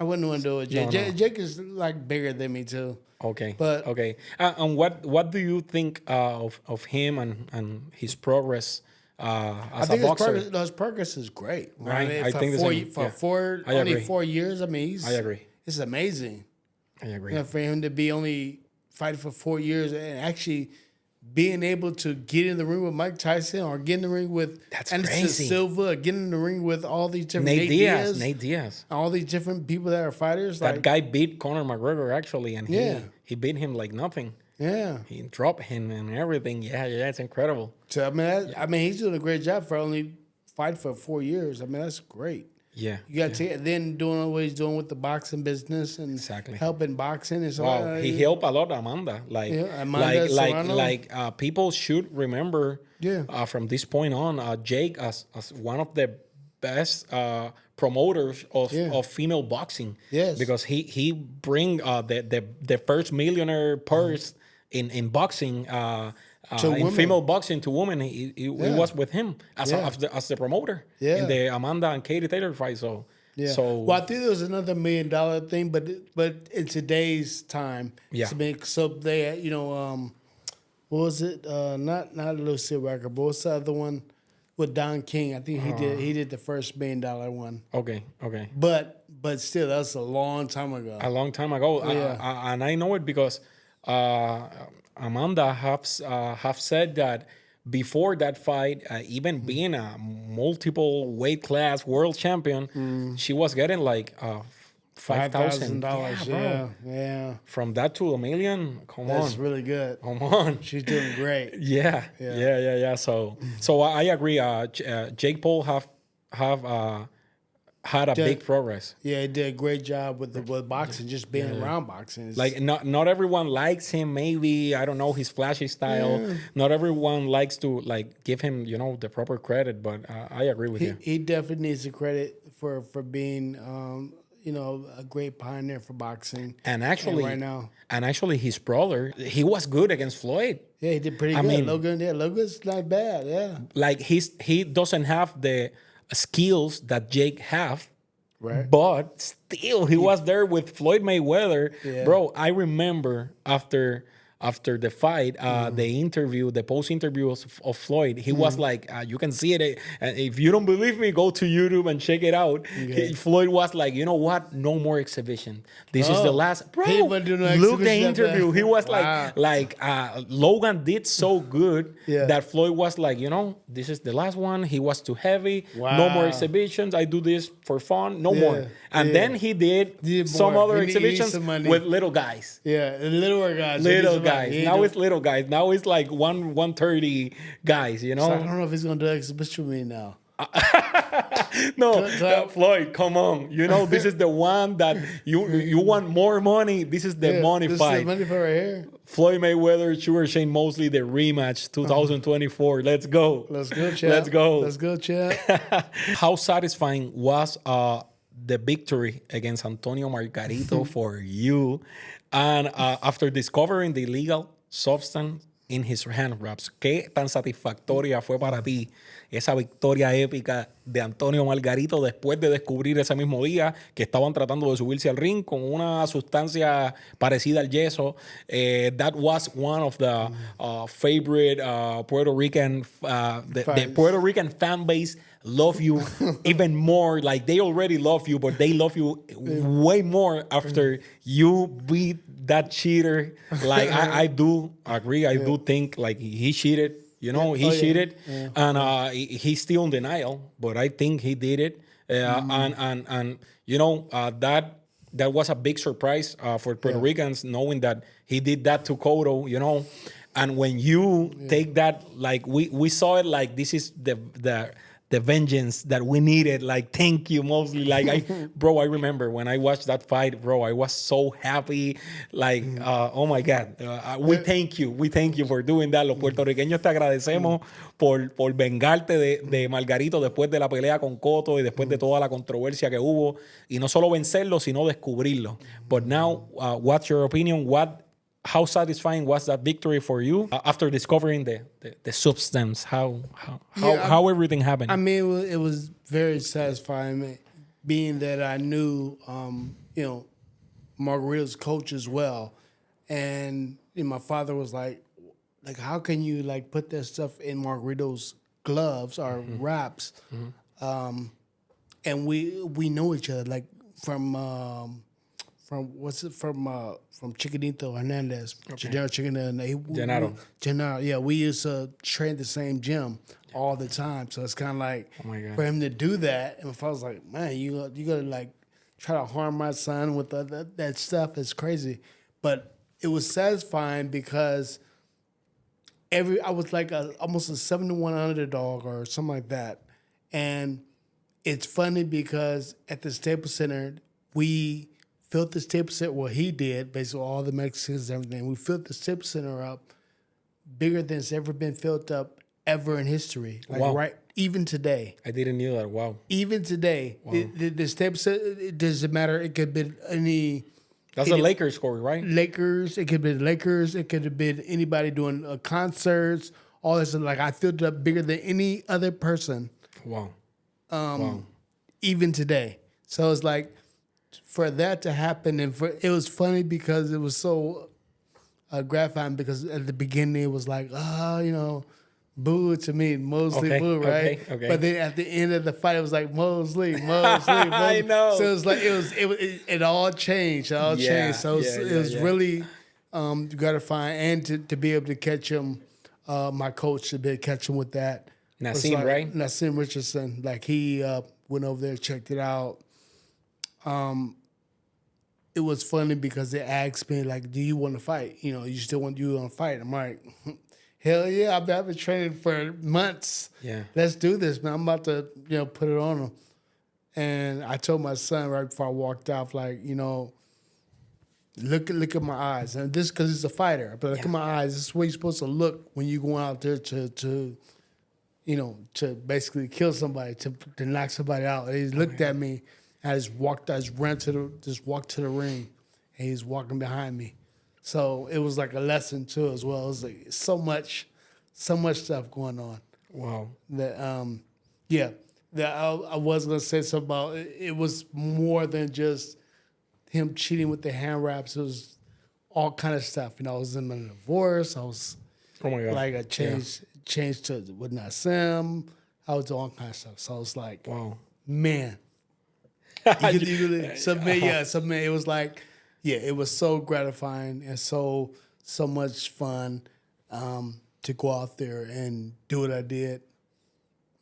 I wouldn't want to do it with Jake. No. Jake is like bigger than me too. Okay. But okay. And what do you think of him and his progress as a boxer? His progress is great. Right. I think only 4 years. I mean, I agree. It's amazing. I agree. For him to be only fighting for 4 years and actually being able to get in the ring with Mike Tyson or get in the ring with Anderson Silva, get in the ring with all these different Nate Diaz, all these different people that are fighters. That guy beat Conor McGregor actually, and he beat him like nothing. Yeah, he dropped him and everything. Yeah, it's incredible. So I mean, he's doing a great job for only fighting for 4 years. I mean, that's great. Yeah, you got to then doing what he's doing with the boxing business and helping boxing and so. Wow, he helped a lot, Amanda. People should remember. From this point on, Jake as one of the best promoters of female boxing. Yes, because he bring the first millionaire purse in boxing. In female boxing to women, he was with him as the promoter in the Amanda and Katie Taylor fight. So well, I think there was another $1 million thing, but in today's time, so they what was it? Not Lucille Record, but what's the other one with Don King? I think he did the first $1 million one. Okay. But still, that's a long time ago. And I know it because. Amanda have said that before that fight, even being a multiple weight class world champion, she was getting like $5,000. Yeah. From that to $1 million, That's really good. Come on. She's doing great. Yeah. So I agree. Jake Paul have had a big progress. Yeah, he did a great job with boxing, just being around boxing. It's like not everyone likes him. Maybe I don't know his flashy style. Yeah. Not everyone likes to like give him the proper credit. But I agree with you. He definitely needs the credit for being a great pioneer for boxing. And actually, his brother, he was good against Floyd. Yeah, he did pretty good. Mean, Logan's not bad. Yeah, like he doesn't have the skills that Jake have, right? But still, he was there with Floyd Mayweather, bro. I remember after the fight, the post interview of Floyd, he was like, you can see it. If you don't believe me, go to YouTube and check it out. Floyd was like, you know what? No more exhibition. This is the last. Bro, look the interview. He was like Logan did so good that Floyd was like, this is the last one. He was too heavy. Wow. No more exhibitions. I do this for fun. No more. And then he did some other exhibitions with little guys. Yeah, little guys. Now it's little guys. Now it's like 130 guys, So I don't know if he's going to do exhibition with me now. No, Floyd, come on. This is the one that you want more money. This is the money fight. This is the money fight right here. Floyd Mayweather, Shane Mosley, the rematch, 2024. Let's go. Let's go, champ. Let's go, champ. How satisfying was the victory against Antonio Margarito for you. And after discovering the illegal substance in his hand wraps, ¿qué tan satisfactoria fue para ti esa victoria épica de Antonio Margarito después de descubrir ese mismo día que estaban tratando de subirse al ring con una sustancia parecida al yeso? That was one of the favorite Puerto Rican, the Puerto Rican fan base love you even more. Like, they already love you, but they love you way more after you beat that cheater. Like, I do agree. I do think, like, he cheated. You know, he cheated, and he's still in denial. But I think he did it, and you know, that was a big surprise for Puerto Ricans, knowing that he did that to Cotto. You know, and when you take that, like, we saw it like this is the vengeance that we needed. Like, thank you, Mosley. Like, I remember when I watched that fight, bro, I was so happy. Like, oh my God. We thank you for doing that. Los puertorriqueños te agradecemos por vengarte de Margarito después de la pelea con Cotto y después de toda la controversia que hubo. Y no solo vencerlo, sino descubrirlo. But now, what's your opinion? How satisfying was that victory for you after discovering the substance? How everything happened? I mean, it was very satisfying, being that I knew, you know, Margarito's coach as well, and you know, my father was like, how can you like put that stuff in Margarito's gloves or wraps? And we know each other, like from Chiquitito Hernandez, Gennaro. Yeah, we used to train the same gym all the time. So it's kind of like, for him to do that, and if I was like, man, you gotta like try to harm my son with that stuff, it's crazy. But it was satisfying because I was like almost a 7-1 underdog or something like that. And it's funny because at the Staples Center, we filled the Staples Center. Well, he did, basically all the Mexicans and everything. We filled the Staples Center up bigger than it's ever been filled up ever in history. Like, right, even today. I didn't know that. Wow. Even today, the Staples Center, it doesn't matter. It could be any. That's a Lakers story, right? Lakers. It could be the Lakers. It could have been anybody doing concerts. All this. Like, I filled it up bigger than any other person. Wow. Even today. So it's like, for that to happen, and it was funny because it was so gratifying, because at the beginning it was like, you know, boo to me, Mosley, boo, right? Okay. But then at the end of the fight, it was like Mosley. I know. So it was like it all changed. It all changed. So it was really gratifying, and to be able to catch him, my coach, to be able to catch him with that. Nassim, like, right? Nassim Richardson, like he went over there, checked it out. It was funny because they asked me, like, do you want to fight? You know, you want to fight? I'm like, hell yeah, I've been training for months. Yeah. Let's do this, man. I'm about to, you know, put it on them. And I told my son right before I walked off, like, you know, look at my eyes. And this because he's a fighter. But look at my eyes. This is where you're supposed to look when you go out there to you know, to basically kill somebody, to knock somebody out. And he looked at me. I just walked to the ring, and he's walking behind me. So it was like a lesson too, as well. It was like so much stuff going on. Wow. That that I was gonna say something about. It was more than just him cheating with the hand wraps. It was all kind of stuff. You know, I was in a divorce. I was, oh my God, like I changed to with Nassim. I was doing all kind of stuff. So I was like, wow, man. So man, it was like, it was so gratifying and so much fun to go out there and do what I did,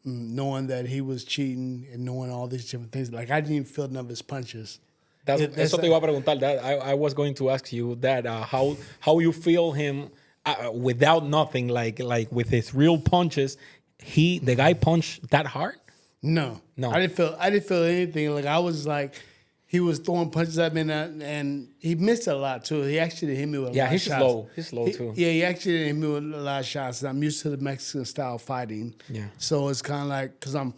knowing that he was cheating and knowing all these different things. Like, I didn't even feel none of his punches. Eso te iba a preguntar. That I was going to ask you that how you feel him without nothing, like with his real punches. The guy punched that hard? No. I didn't feel anything. Like, I was like, he was throwing punches at me, and he missed a lot too. He actually hit me with a lot of shots. He's slow too. Yeah, he actually hit me with a lot of shots. And I'm used to the Mexican style fighting. Yeah. So it's kind of like, because I'm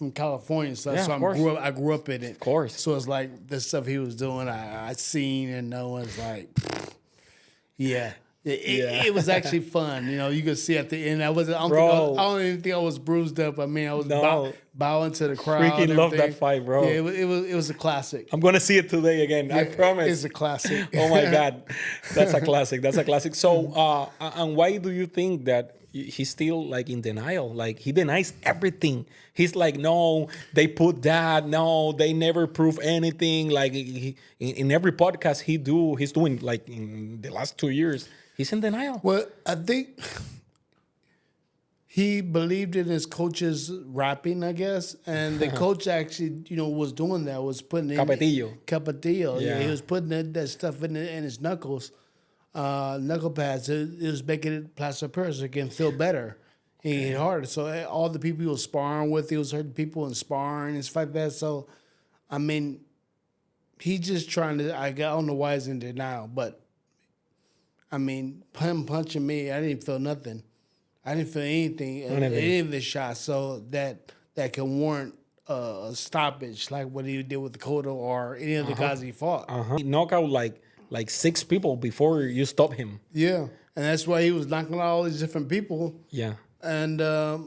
from California, so, Yeah, so of course. I grew up in it. Of course. So it's like the stuff he was doing, I seen, and no one's like, yeah. It was actually fun. You know, you could see at the end. I don't even think I was bruised up. I mean, I was bowing to the crowd. Freaking love that fight, bro. Yeah, it was a classic. I'm going to see it today again. Yeah, I promise. It's a classic. Oh, my God. That's a classic. That's a classic. So, and why do you think that he's still, like, in denial? Like, he denies everything. He's like, no, they put that. No, they never prove anything. Like, in every podcast he's doing, like, in the last 2 years, he's in denial. Well, I think he believed in his coach's rapping, I guess, and the coach actually, was doing that. Was putting in Capetillo. Yeah, he was putting that stuff in his knuckles, knuckle pads. It was making it plaster Paris again feel better. He hit harder. So all the people he was sparring with, he was hurting people in sparring and stuff like that. So, I mean, he just trying to. I don't know why he's in denial, but. I mean, him punching me, I didn't feel nothing. I didn't feel anything in any of the shots. So that can warrant a stoppage, like what he did with the Cotto or any of the guys he fought. He knocked out like 6 people before you stop him. Yeah, and that's why he was knocking out all these different people. Yeah. And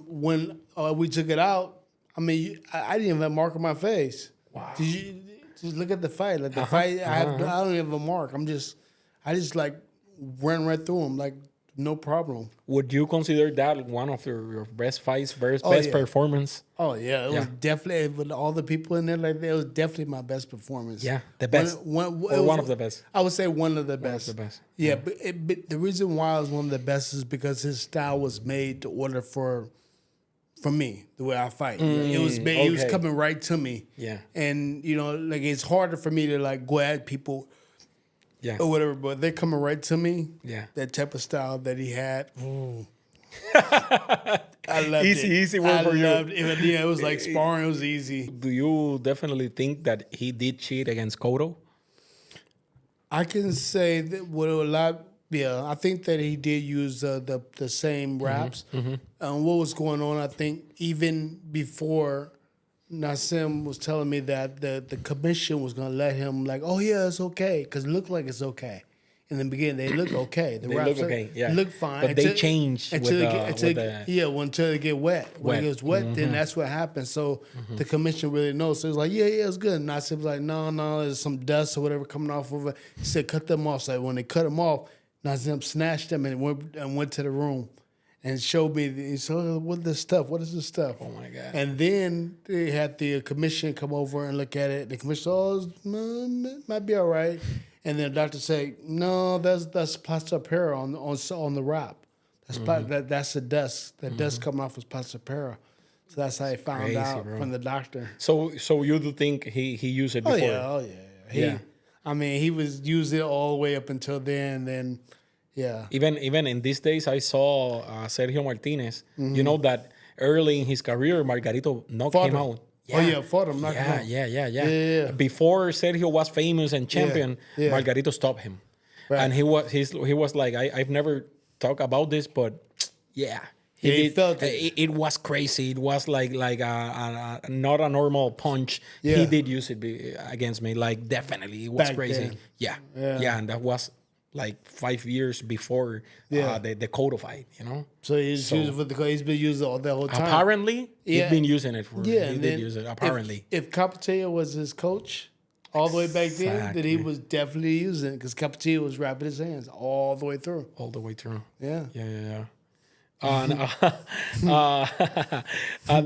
when we took it out, I mean, I didn't even have a mark on my face. Wow. Did you just look at the fight? Like the fight, I don't have a mark. I just like. Ran right through him, like no problem. Would you consider that one of your best fights, best performance? Oh yeah, it was definitely with all the people in there like that. It was definitely my best performance. Yeah, the best. One of the best. I would say one of the best. One of the best. Yeah, but the reason why it was one of the best is because his style was made to order for me, the way I fight. It was made. He was coming right to me. Yeah, and like it's harder for me to like go at people. Yeah. Or whatever, but they're coming right to me. Yeah. That type of style that he had. I loved it. Easy one for you. Yeah, it was like sparring. It was easy. Do you definitely think that he did cheat against Cotto? I can say that with a lot. Yeah, I think that he did use the same raps. What was going on? I think even before. Nassim was telling me that the commission was going to let him like, oh, yeah, it's okay, because it looked like it's okay. In the beginning, they look okay. They look okay, yeah. Look fine. But they changed until they get wet. When it gets wet, then that's what happens. So the commission really knows. So it's like, yeah, it's good. And Nassim was like, no, there's some dust or whatever coming off of it. He said, cut them off. So when they cut them off, Nassim snatched them and went to the room. And showed me, he said, what is this stuff? What is this stuff? Oh, my God. And then they had the commission come over and look at it. The commission said, it might be all right. And then the doctor said, no, that's plaster para on the wrap. That's the dust. The dust coming off was plaster para. So that's how he found out from the doctor. So you do think he used it before? Oh, yeah. I mean, he was using it all the way up until then. Yeah. Even in these days, I saw Sergio Martinez. You know that early in his career, Margarito knocked him out. Yeah. Oh, yeah, fought him. Yeah. Before Sergio was famous and champion, Margarito stopped him. Right. And he was like, I've never talked about this, but yeah. He felt it. It was crazy. It was like a not a normal punch. Yeah. He did use it against me. Like, definitely. It was back crazy. Then. Yeah. And that was like 5 years before the Cotto fight, So he's been using it the whole time. Apparently, he's been using it for. Yeah, he did use it. Apparently, if Capetillo was his coach all the way back then he was definitely using it because Capetillo was wrapping his hands all the way through. Yeah. And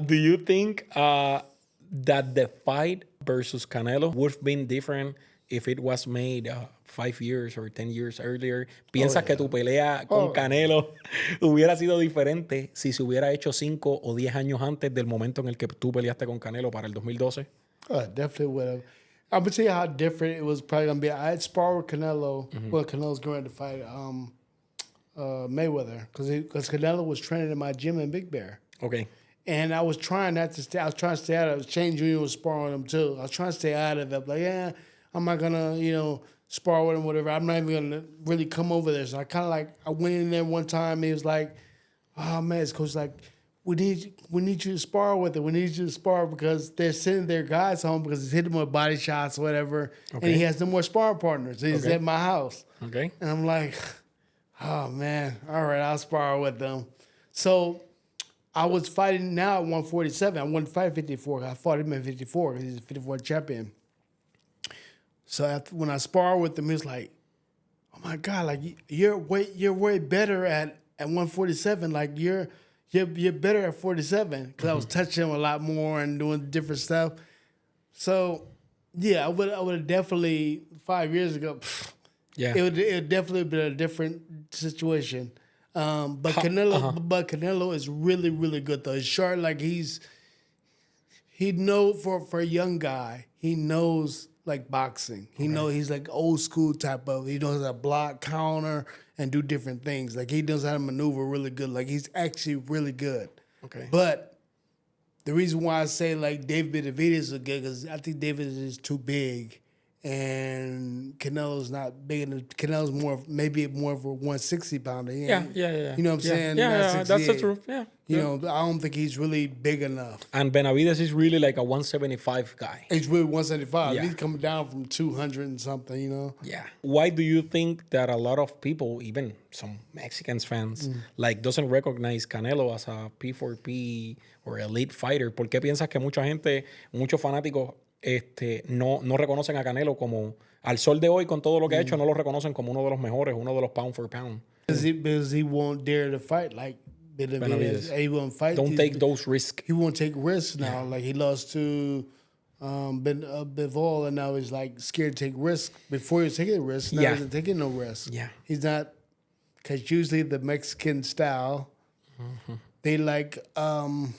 do you think that the fight versus Canelo would have been different if it was made 5 years or 10 years earlier? ¿Piensas que tu pelea con Canelo hubiera sido diferente si se hubiera hecho 5 o 10 años antes del momento en el que tú peleaste con Canelo para el 2012? Definitely would have. I'm going to tell you how different it was probably going to be. I had sparred with Canelo. Well, Canelo's going to fight Mayweather because Canelo was training in my gym in Big Bear. Okay. And I was trying not to stay. I was trying to stay out of it. Shane Jr. was sparring him too. I was trying to stay out of it. Like, I'm not going to, spar with him, whatever. I'm not even going to really come over there. So I kind of I went in there one time. He was like, oh, man, his coach was like, we need you to spar with it. We need you to spar because they're sending their guys home because he's hitting them with body shots or whatever. Okay. And he has no more sparring partners. He's at my house. Okay. And I'm like, oh, man. All right, I'll spar with them. So I was fighting now at 147. I wouldn't fight 54. I fought him at 54 because he's a 54 champion. So when I spar with him, he was like, oh, my God, like, you're way better at 147. Like, you're better at 47 because I was touching him a lot more and doing different stuff. So, yeah, I would have definitely 5 years ago. It would definitely been a different situation. But Canelo is really, really good though. He's short, like he knows for a young guy. He knows like boxing. He knows he's like old school type of. He knows how to block, counter, and do different things. Like he knows how to maneuver really good. Like he's actually really good. Okay. But the reason why I say like David Benavidez is good because I think David is too big, and Canelo's not big enough. Canelo's maybe more of a 160 pounder. Yeah. You know what I'm saying? Yeah, that's the truth. Yeah. You know, I don't think he's really big enough. And Benavidez is really like a 175 guy. He's really 175. Yeah. He's coming down from 200 and something, you know? Yeah. Why do you think that a lot of people, even some Mexicans fans, like doesn't recognize Canelo as a P4P or elite fighter? ¿Por qué piensas que mucha gente, muchos fanáticos no reconocen a Canelo como, al sol de hoy, con todo lo que ha hecho, no lo reconocen como uno de los mejores, uno de los pound for pound? Because he won't dare to fight like Benavidez. He won't fight. Don't take those risks. He won't take risks now. Like he lost to Bivol, and now he's like scared to take risks. Before he was taking risks, now he's not taking no risks. Yeah, he's not, because usually the Mexican style, they like to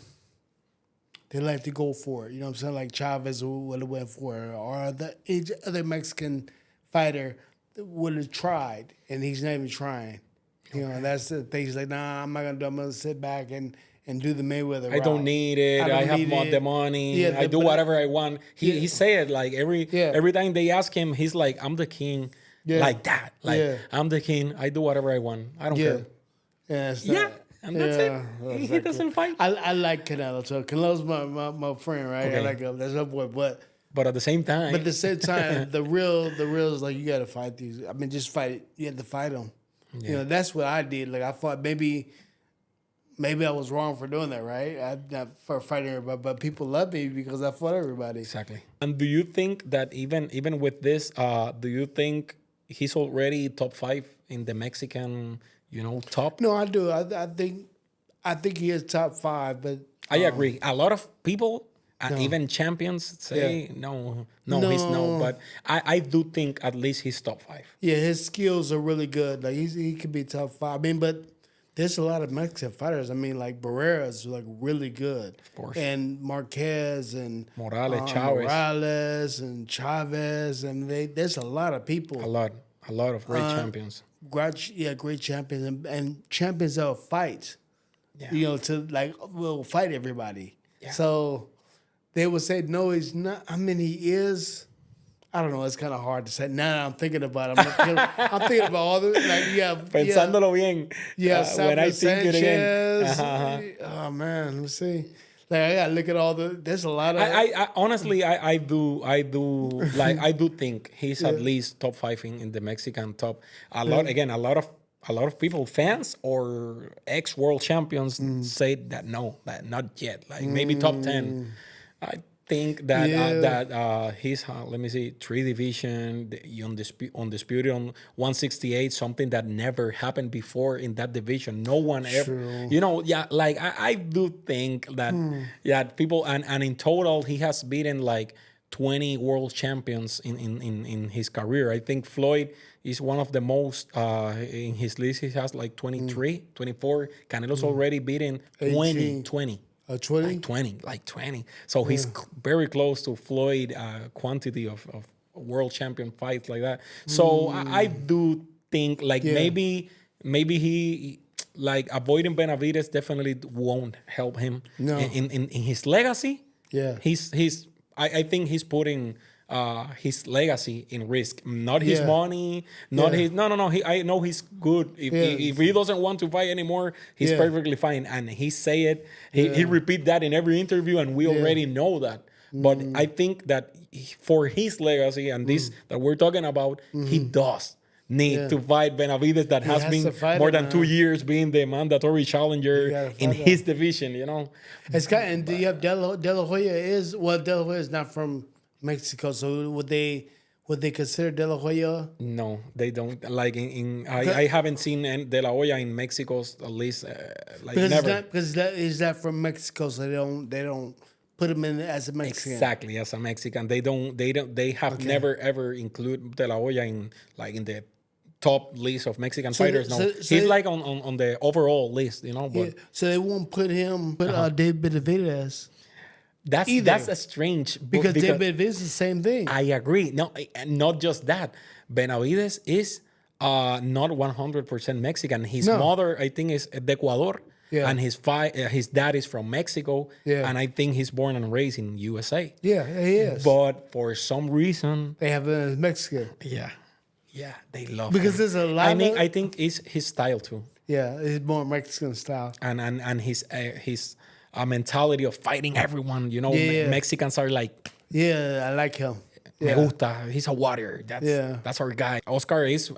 go for it. You know what I'm saying? Like Chavez would have went for it, or each other Mexican fighter would have tried, and he's not even trying. You know, that's the thing. He's like, nah, I'm not going to do it. I'm going to sit back and do the Mayweather route. Don't need it. I have the money. I do whatever I want. He said, like, every time they ask him, he's like, I'm the king. Like that. Like, I'm the king. I do whatever I want. I don't care. And that's it. He doesn't fight. I like Canelo, too. Canelo's my friend, right? Okay. I like him. That's my boy. But at the same time. The real is like, you got to fight these. I mean, just fight it. You have to fight them. Yeah. You know, that's what I did. Like I thought maybe I was wrong for doing that, right? I'm not for fighting everybody, but people love me because I fought everybody. Exactly. And do you think that even with this, do you think he's already top 5 in the Mexican, top? No, I do. I think he is top 5, but I agree. A lot of people. Even champions say no, he's no. But I do think at least he's top 5. Yeah, his skills are really good. Like he could be top 5. I mean, but there's a lot of Mexican fighters. I mean, like Barrera's like really good, of course, and Marquez and Morales, and Chavez, and there's a lot of people. A lot of great champions. Great champions and champions that will fight. Yeah. Will fight everybody. Yeah. So. They would say, no, he's not. I mean, he is. I don't know. It's kind of hard to say. Now that I'm thinking about it. I'm thinking about all the, Pensándolo bien. Yeah, when I think it again. Oh, man. Let me see. Like, I got to look at all the, there's a lot of. I honestly, I do think he's at least top 5 in the Mexican top. A lot of people, fans or ex-world champions say that not yet. Like maybe top 10. I think that he's let me see, 3 division, undisputed on 168, something that never happened before in that division. No one ever, I do think that people and in total he has beaten like 20 world champions in his career. I think Floyd is one of the most in his list. He has like 23, 24. Canelo's already beaten 20. 20? Like 20. So he's very close to Floyd quantity of world champion fights like that. So I do think like maybe he like avoiding Benavidez definitely won't help him in his legacy. Yeah. I think he's putting his legacy in risk, not his money, not his. No. I know he's good. If he doesn't want to fight anymore, he's perfectly fine. And he say it. He repeat that in every interview, and we already know that. But I think that for his legacy and this that we're talking about, he does need to fight Benavidez that has been more than 2 years being the mandatory challenger in his division, you know. It's got, and do you have De La Hoya is, well, De La Hoya is not from Mexico, so would they consider De La Hoya? No, they don't. Like I haven't seen De La Hoya in Mexico, at least like because never. Because is that from Mexico, so they don't put him in as a Mexican. Exactly, as a Mexican. They have never ever include De La Hoya in the top list of Mexican fighters. No, he's like on the overall list, you know. But so they won't put David Benavidez. That's a strange because David Benavidez is the same thing. I agree. No, and not just that. Benavidez is not 100% Mexican. His mother, I think, is de Ecuador. Yeah. And his dad is from Mexico. Yeah. And I think he's born and raised in USA. Yeah, he is. But for some reason they have him as Mexican. Yeah, they love because him. There's a lot. I think it's his style too. Yeah, it's more Mexican style. And his mentality of fighting everyone. You know, Mexicans are like. Yeah, I like him. Me gusta. He's a warrior. That's our guy. Oscar is,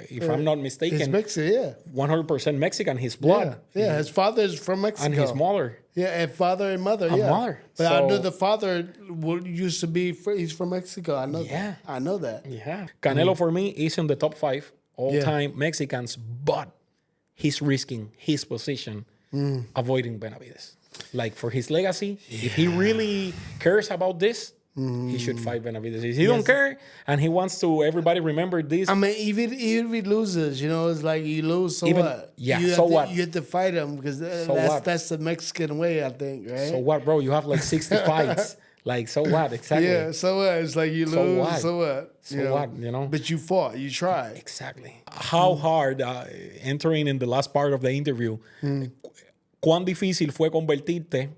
if I'm not mistaken, he's Mexican. 100% Mexican. His blood. Yeah. His father is from Mexico. And his mother. Yeah, and father and mother. Mother. But I know the father used to be. He's from Mexico. I know. Yeah. That. I know that. Yeah. Canelo for me is in the top 5 all-time Mexicans, but he's risking his position, avoiding Benavidez. Like for his legacy, if he really cares about this. He should fight Benavidez. If he don't care and he wants to everybody remember this. I mean, even if he loses, you know, it's like you lose, so what? Yeah, what? You have to fight him because that's the Mexican way, I think, right? So what, bro? You have like 60 fights. Like, so what? Exactly. Yeah, so what? It's like you lose, so what? So what, you know? But you fought, you tried. Exactly. How hard, entering in the last part of the interview, cuán difícil fue convertirte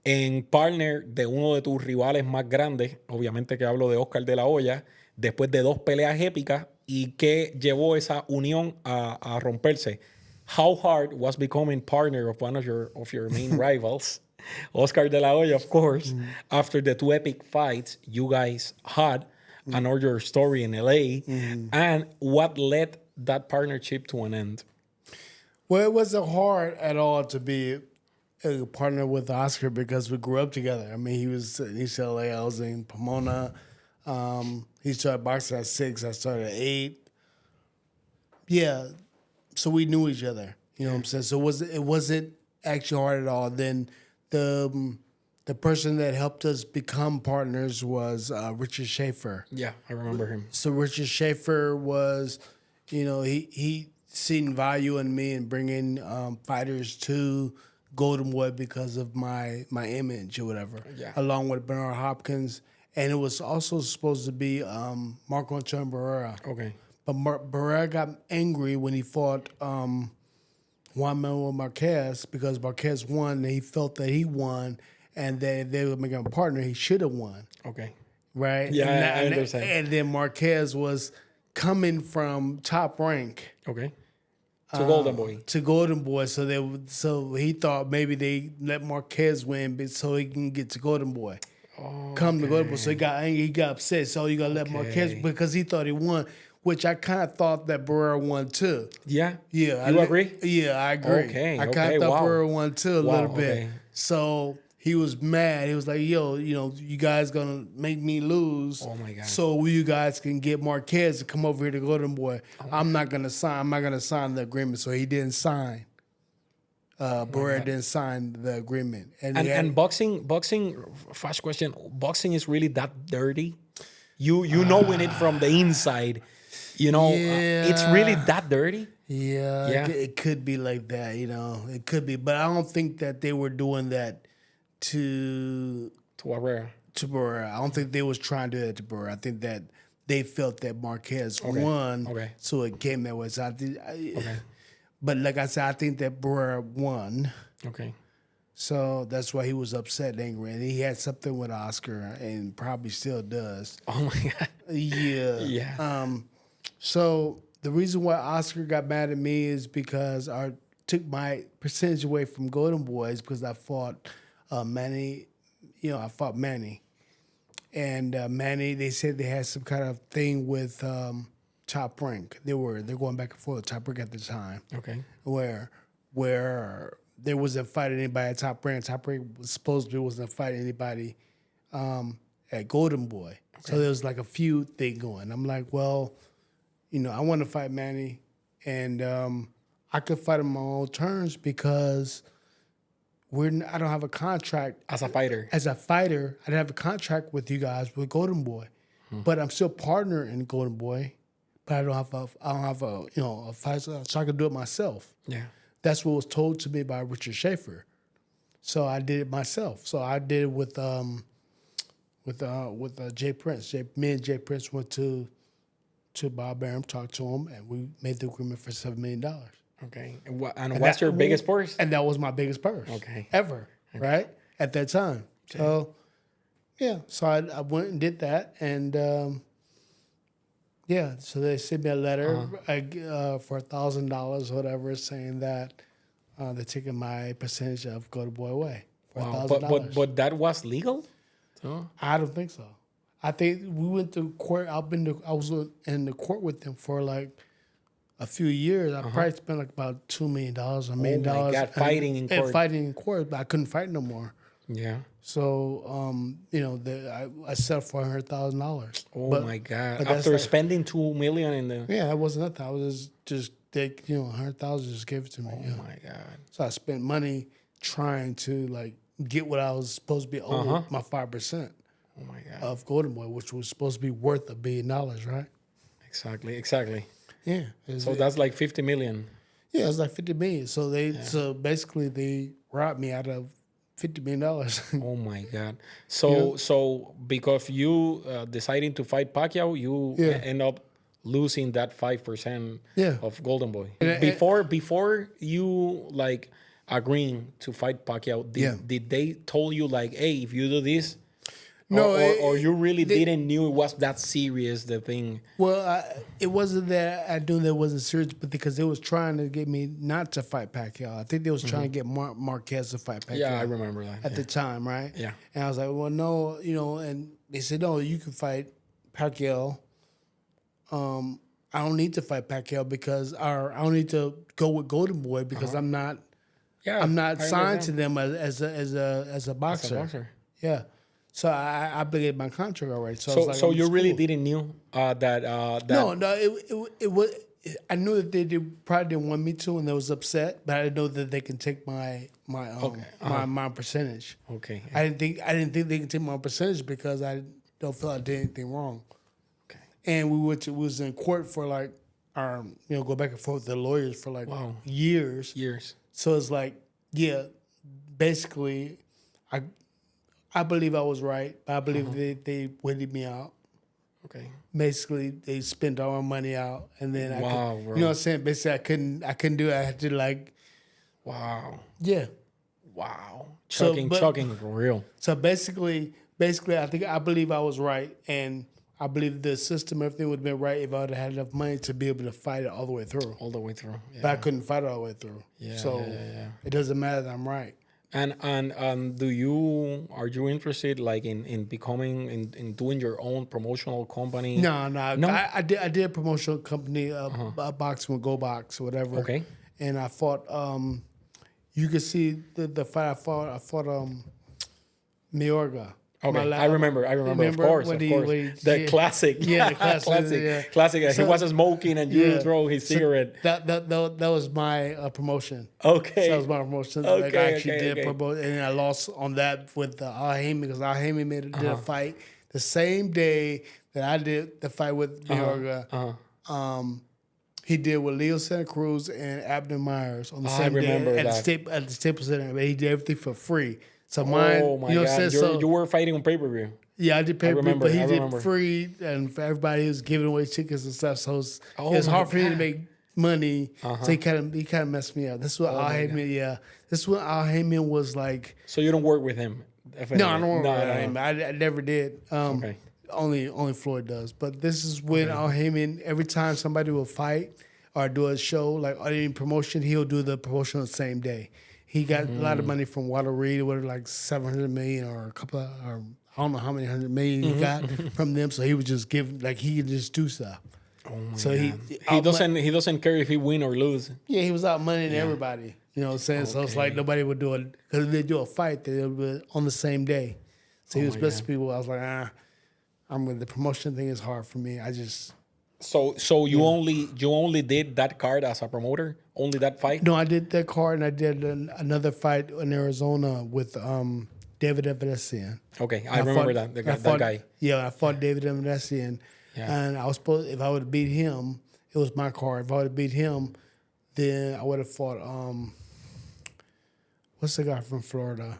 en partner de uno de tus rivales más grandes, obviamente que hablo de Oscar De La Hoya, después de 2 peleas épicas, y qué llevó esa unión a romperse. How hard was becoming partner of one of your main rivals, Oscar De La Hoya, of course, after the 2 epic fights you guys had, and all your story in LA, and what led that partnership to an end? Well, it wasn't hard at all to be a partner with Oscar because we grew up together. I mean, he was in East LA, I was in Pomona. He started boxing at 6, I started at 8. Yeah, so we knew each other. You know what I'm saying? So it wasn't actually hard at all. Then the person that helped us become partners was Richard Schaefer. Yeah, I remember him. So Richard Schaefer was, you know, he seen value in me and bringing fighters to Golden Boy because of my image or whatever, along with Bernard Hopkins. And it was also supposed to be Marco Antonio Barrera. Okay. But Barrera got angry when he fought Juan Manuel Marquez because Marquez won and he felt that he won and that if they were making a partner, he should have won. Okay. Right? Yeah, I understand. And then Marquez was coming from top rank. Okay. To Golden Boy. To Golden Boy. So he thought maybe they let Marquez win so he can get to Golden Boy. Come to Golden Boy. So he got angry, he got upset. So you gotta let Marquez because he thought he won, which I kind of thought that Barrera won too. Yeah? Yeah. You agree? Yeah, I agree. Okay. I kind of thought Barrera won too a little bit. So he was mad. He was like, yo, you know, you guys gonna make me lose. Oh my God. So you guys can get Marquez to come over here to Golden Boy. I'm not gonna sign the agreement. So he didn't sign. Barrera didn't sign the agreement. And boxing, fast question, boxing is really that dirty? You know in it from the inside. You know, it's really that dirty? Yeah. It could be like that, you know. It could be. But I don't think that they were doing that to Barrera. To Barrera. I don't think they was trying to do that to Barrera. I think that they felt that Marquez won, so it came that way. So but like I said, I think that Barrera won. Okay. So that's why he was upset and angry. And he had something with Oscar and probably still does. Oh my God. Yeah. Yeah. So the reason why Oscar got mad at me is because I took my percentage away from Golden Boys because I fought Manny. I fought Manny. And Manny, they said they had some kind of thing with Top Rank. They're going back and forth. Top Rank at the time. Okay. Where there wasn't fighting anybody at Top Rank. Top Rank supposedly wasn't fighting anybody at Golden Boy. Okay. So there was like a feud thing going. I'm like, well, I want to fight Manny, and I could fight on my own terms because I don't have a contract as a fighter. As a fighter, I didn't have a contract with you guys with Golden Boy, but I'm still partner in Golden Boy. But I don't have a fight, so I can do it myself. Yeah, that's what was told to me by Richard Schaefer. So I did it myself. So I did it with Jay Prince. Me and Jay Prince went to Bob Arum, talked to him, and we made the agreement for $7 million. Okay. And what's your biggest purse? And that was my biggest purse. Okay. Ever, right? At that time. Okay. So, yeah. So I went and did that. And, so they sent me a letter for $1,000 or whatever saying that they're taking my percentage of Golden Boy away. Wow. But that was legal? So? I don't think so. I think we went to court. I was in the court with them for like a few years. I probably spent like about $2 million, $1 million. Oh my God, fighting in court. And fighting in court, but I couldn't fight no more. Yeah. So, I settled for $100,000. Oh my God! After spending $2 million in the that wasn't nothing. I was just take $100,000, just gave it to me. Oh my God! So I spent money trying to like get what I was supposed to be owed, my 5%. Oh my God! Of Golden Boy, which was supposed to be worth $1 billion, right? Exactly. Yeah. So that's like 50 million. Yeah, it's like 50 million. So basically they robbed me out of $50 million. Oh my God! So because you deciding to fight Pacquiao, you end up losing that 5% of Golden Boy. Before you like agreeing to fight Pacquiao, did they told you like, hey, if you do this? No, or you really didn't knew it was that serious, the thing? Well, it wasn't that I knew that it wasn't serious, but because they was trying to get me not to fight Pacquiao. I think they was trying to get Marquez to fight Pacquiao. Yeah, I remember that. At the time, right? Yeah. And I was like, well, no, and they said, no, you can fight Pacquiao. I don't need to fight Pacquiao because I don't need to go with Golden Boy because I'm not signed to them as a boxer. Yeah. So I obligated my contract already. So I was like, so you really didn't knew that. No. It was. I knew that they probably didn't want me to, and they was upset. But I didn't know that they can take my percentage. Okay. I didn't think they can take my percentage because I don't feel I did anything wrong. Okay. And we was in court for like go back and forth with the lawyers for like years. So it's like basically I believe I was right. I believe they waited me out. Okay. Basically, they spent all my money out, and then bro. You know what I'm saying? Basically, I couldn't do it. I had to like. Wow. Yeah. Wow. Chugging for real. So basically, I believe I was right, and I believe the system, everything would have been right if I would have had enough money to be able to fight it all the way through. Yeah. But I couldn't fight it all the way through. Yeah. So it doesn't matter that I'm right. And are you interested like in becoming in doing your own promotional company? No. I did a promotional company, boxing with Go Box or whatever. Okay. And I fought. You can see the fight I fought. Mayorga. Okay, I remember. Of course. The classic. Yeah, the classic. So, he was smoking and you throw his cigarette. That was my promotion. Okay. So that was my promotion. I actually did promote, and I lost on that with Al Haney because Al Haney did a fight the same day that I did the fight with Mayorga. He did with Leo Santa Cruz and Abner Myers on the same day at the Staples Center. But he did everything for free. So mine, oh my God, you were fighting on pay-per-view. Yeah, I did pay-per-view, but he did free, and for everybody, he was giving away tickets and stuff. So it was hard for me to make money. So he kind of messed me up. This is what Al Heyman. Yeah, this is what Al Heyman was like. So you don't work with him? Definitely. No, I don't work with him. I never did. Okay. Only Floyd does. But this is when Al Heyman, every time somebody will fight or do a show, like any promotion, he'll do the promotion on the same day. He got a lot of money from Walter Reed, what like $700 million or a couple of, or I don't know how many $100 million he got from them. So he would just give, like he could just do stuff. Oh my so God. He doesn't care if he win or lose. Yeah, he was out moneying everybody. You know what I'm saying? So it's like nobody would do it because if they do a fight, they would do it on the same day. So he was best people. I was like, I'm with the promotion thing is hard for me. I just So you only did that card as a promoter? Only that fight? No, I did that card and I did another fight in Arizona with David Evanesian. Okay, I remember that guy. Yeah, I fought David Evanesian, and I was supposed if I would have beat him, it was my card. If I would have beat him, then I would have fought what's the guy from Florida?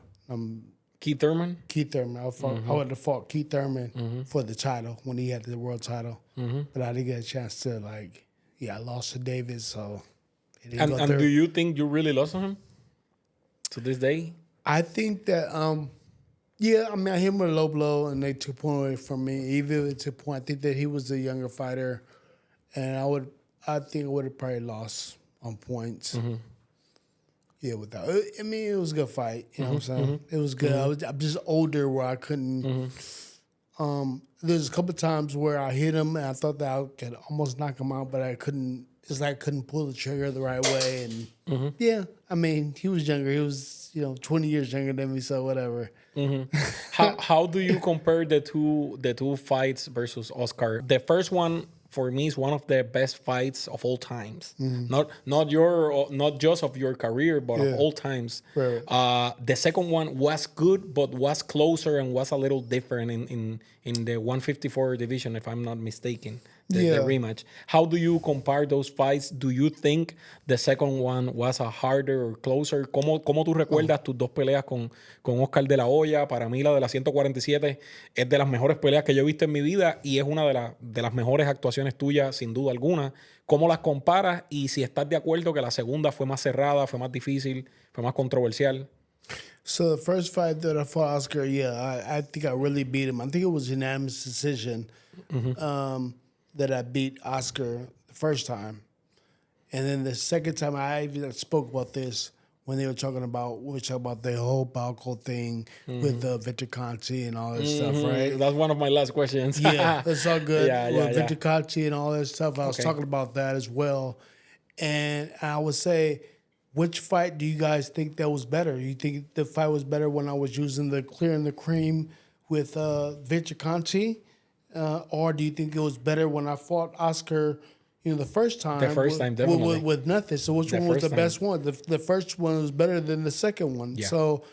Keith Thurman? Keith Thurman. I would have fought Keith Thurman for the title when he had the world title. But I didn't get a chance to I lost to David, so it didn't go And through. do you think you really lost to him? To this day? I think that I hit him with a low blow and they took point away from me. Even to point, I think that he was the younger fighter and I think I would have probably lost on points. Yeah, without. I mean, it was a good fight. You know what I'm saying? It was good. I'm just older where I couldn't. There's a couple of times where I hit him and I thought that I could almost knock him out, but I couldn't. It's like I couldn't pull the trigger the right way. And yeah, I mean, he was younger. He was 20 years younger than me, so whatever. How do you compare the two fights versus Oscar? The first one for me is one of the best fights of all times. Not just of your career, but of all times. Right. The second one was good, but was closer and was a little different in the 154 division, if I'm not mistaken. The rematch. How do you compare those fights? Do you think the second one was a harder or closer? ¿Cómo tú recuerdas tus dos peleas con Oscar De La Hoya? Para mí la de la 147 es de las mejores peleas que yo he visto en mi vida y es una de las mejores actuaciones tuyas, sin duda alguna. ¿Cómo las comparas? Y si estás de acuerdo que la segunda fue más cerrada, fue más difícil, fue más controversial. So the first fight that I fought Oscar, I think I really beat him. I think it was a unanimous decision. That I beat Oscar the first time. And then the second time I even spoke about this when we were talking about the whole Balco thing with Victor Conti and all that stuff, right? That's one of my last questions. Yeah, that's all good. Victor yeah. Conti and all that stuff. I was talking about that as well. And I would say, which fight do you guys think that was better? You think the fight was better when I was using the clearing the cream with Victor Conti? Or do you think it was better when I fought Oscar, the first time? The first time, definitely. With nothing. So which one was the best one? The first one was better than the second one. Yeah. So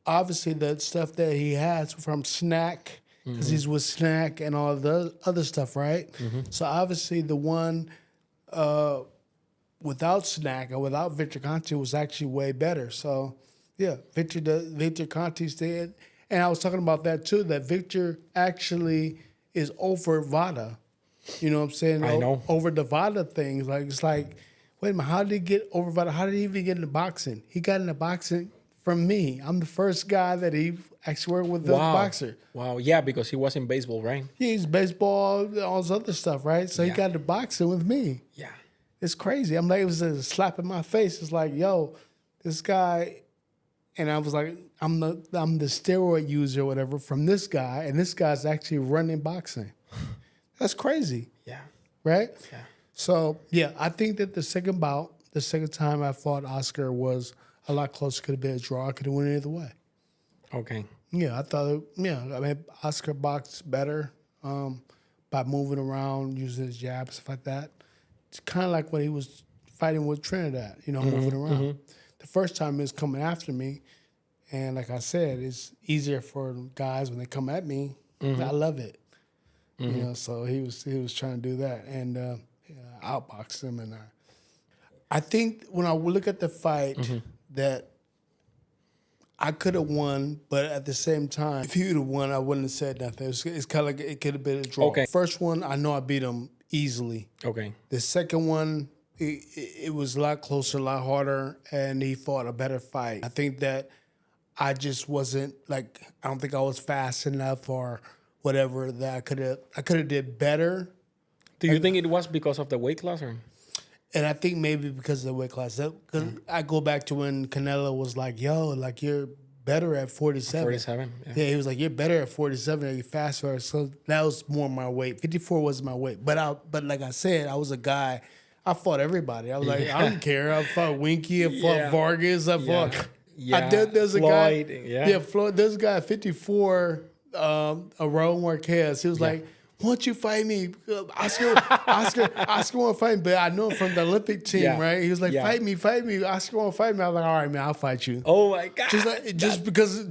obviously the stuff that he has from Snack, because he's with Snack and all the other stuff, right? So obviously the one without Snack or without Victor Conti was actually way better. So yeah, Victor Conti stayed. And I was talking about that too, that Victor actually is over Vada. You know what I'm saying? I know. Over the Vada things. It's like, wait a minute, how did he get over Vada? How did he even get into boxing? He got into boxing from me. I'm the first guy that he actually worked with the boxer. Wow, yeah, because he was in baseball, right? He's baseball, all this other stuff, right? So he got into boxing with me. Yeah. It's crazy. I'm like, it was a slap in my face. It's like, yo, this guy, and I was like, I'm the steroid user or whatever from this guy, and this guy's actually running boxing. That's crazy. Yeah. Right? Yeah. So, I think that the second time I fought Oscar was a lot closer. Could have been a draw. I could have went either way. Okay. Yeah, I thought, Oscar boxed better by moving around, using his jab, stuff like that. It's kind of like when he was fighting with Trinidad, moving around. The first time he was coming after me, and like I said, it's easier for guys when they come at me. I love it. So he was trying to do that, and outboxed him. And I think when I look at the fight that I could have won, but at the same time, if he would have won, I wouldn't have said nothing. It's kind of like it could have been a draw. Okay. First one, I know I beat him easily. Okay. The second one, it was a lot closer, a lot harder, and he fought a better fight. I think that I just wasn't like, I don't think I was fast enough or whatever that I could have did better. Do you think it was because of the weight class? Or? And I think maybe because of the weight class. Because I go back to when Canelo was like, yo, like you're better at 47. 47, yeah, he was like, you're better at 47 and you're faster. So that was more my weight. 54 was my weight. But like I said, I was a guy, I fought everybody. I was like, I don't care. I fought Winky, I fought Vargas, I fought... There's a Floyd, guy, Floyd. There's a guy at 54, Raul Marquez. He was like, "Why don't you fight me, Oscar? Oscar want to fight me, but I know him from the Olympic team, right?" He was like, "Fight me, Oscar want to fight me." I was like, "All right, man, I'll fight you." Oh my god! Just because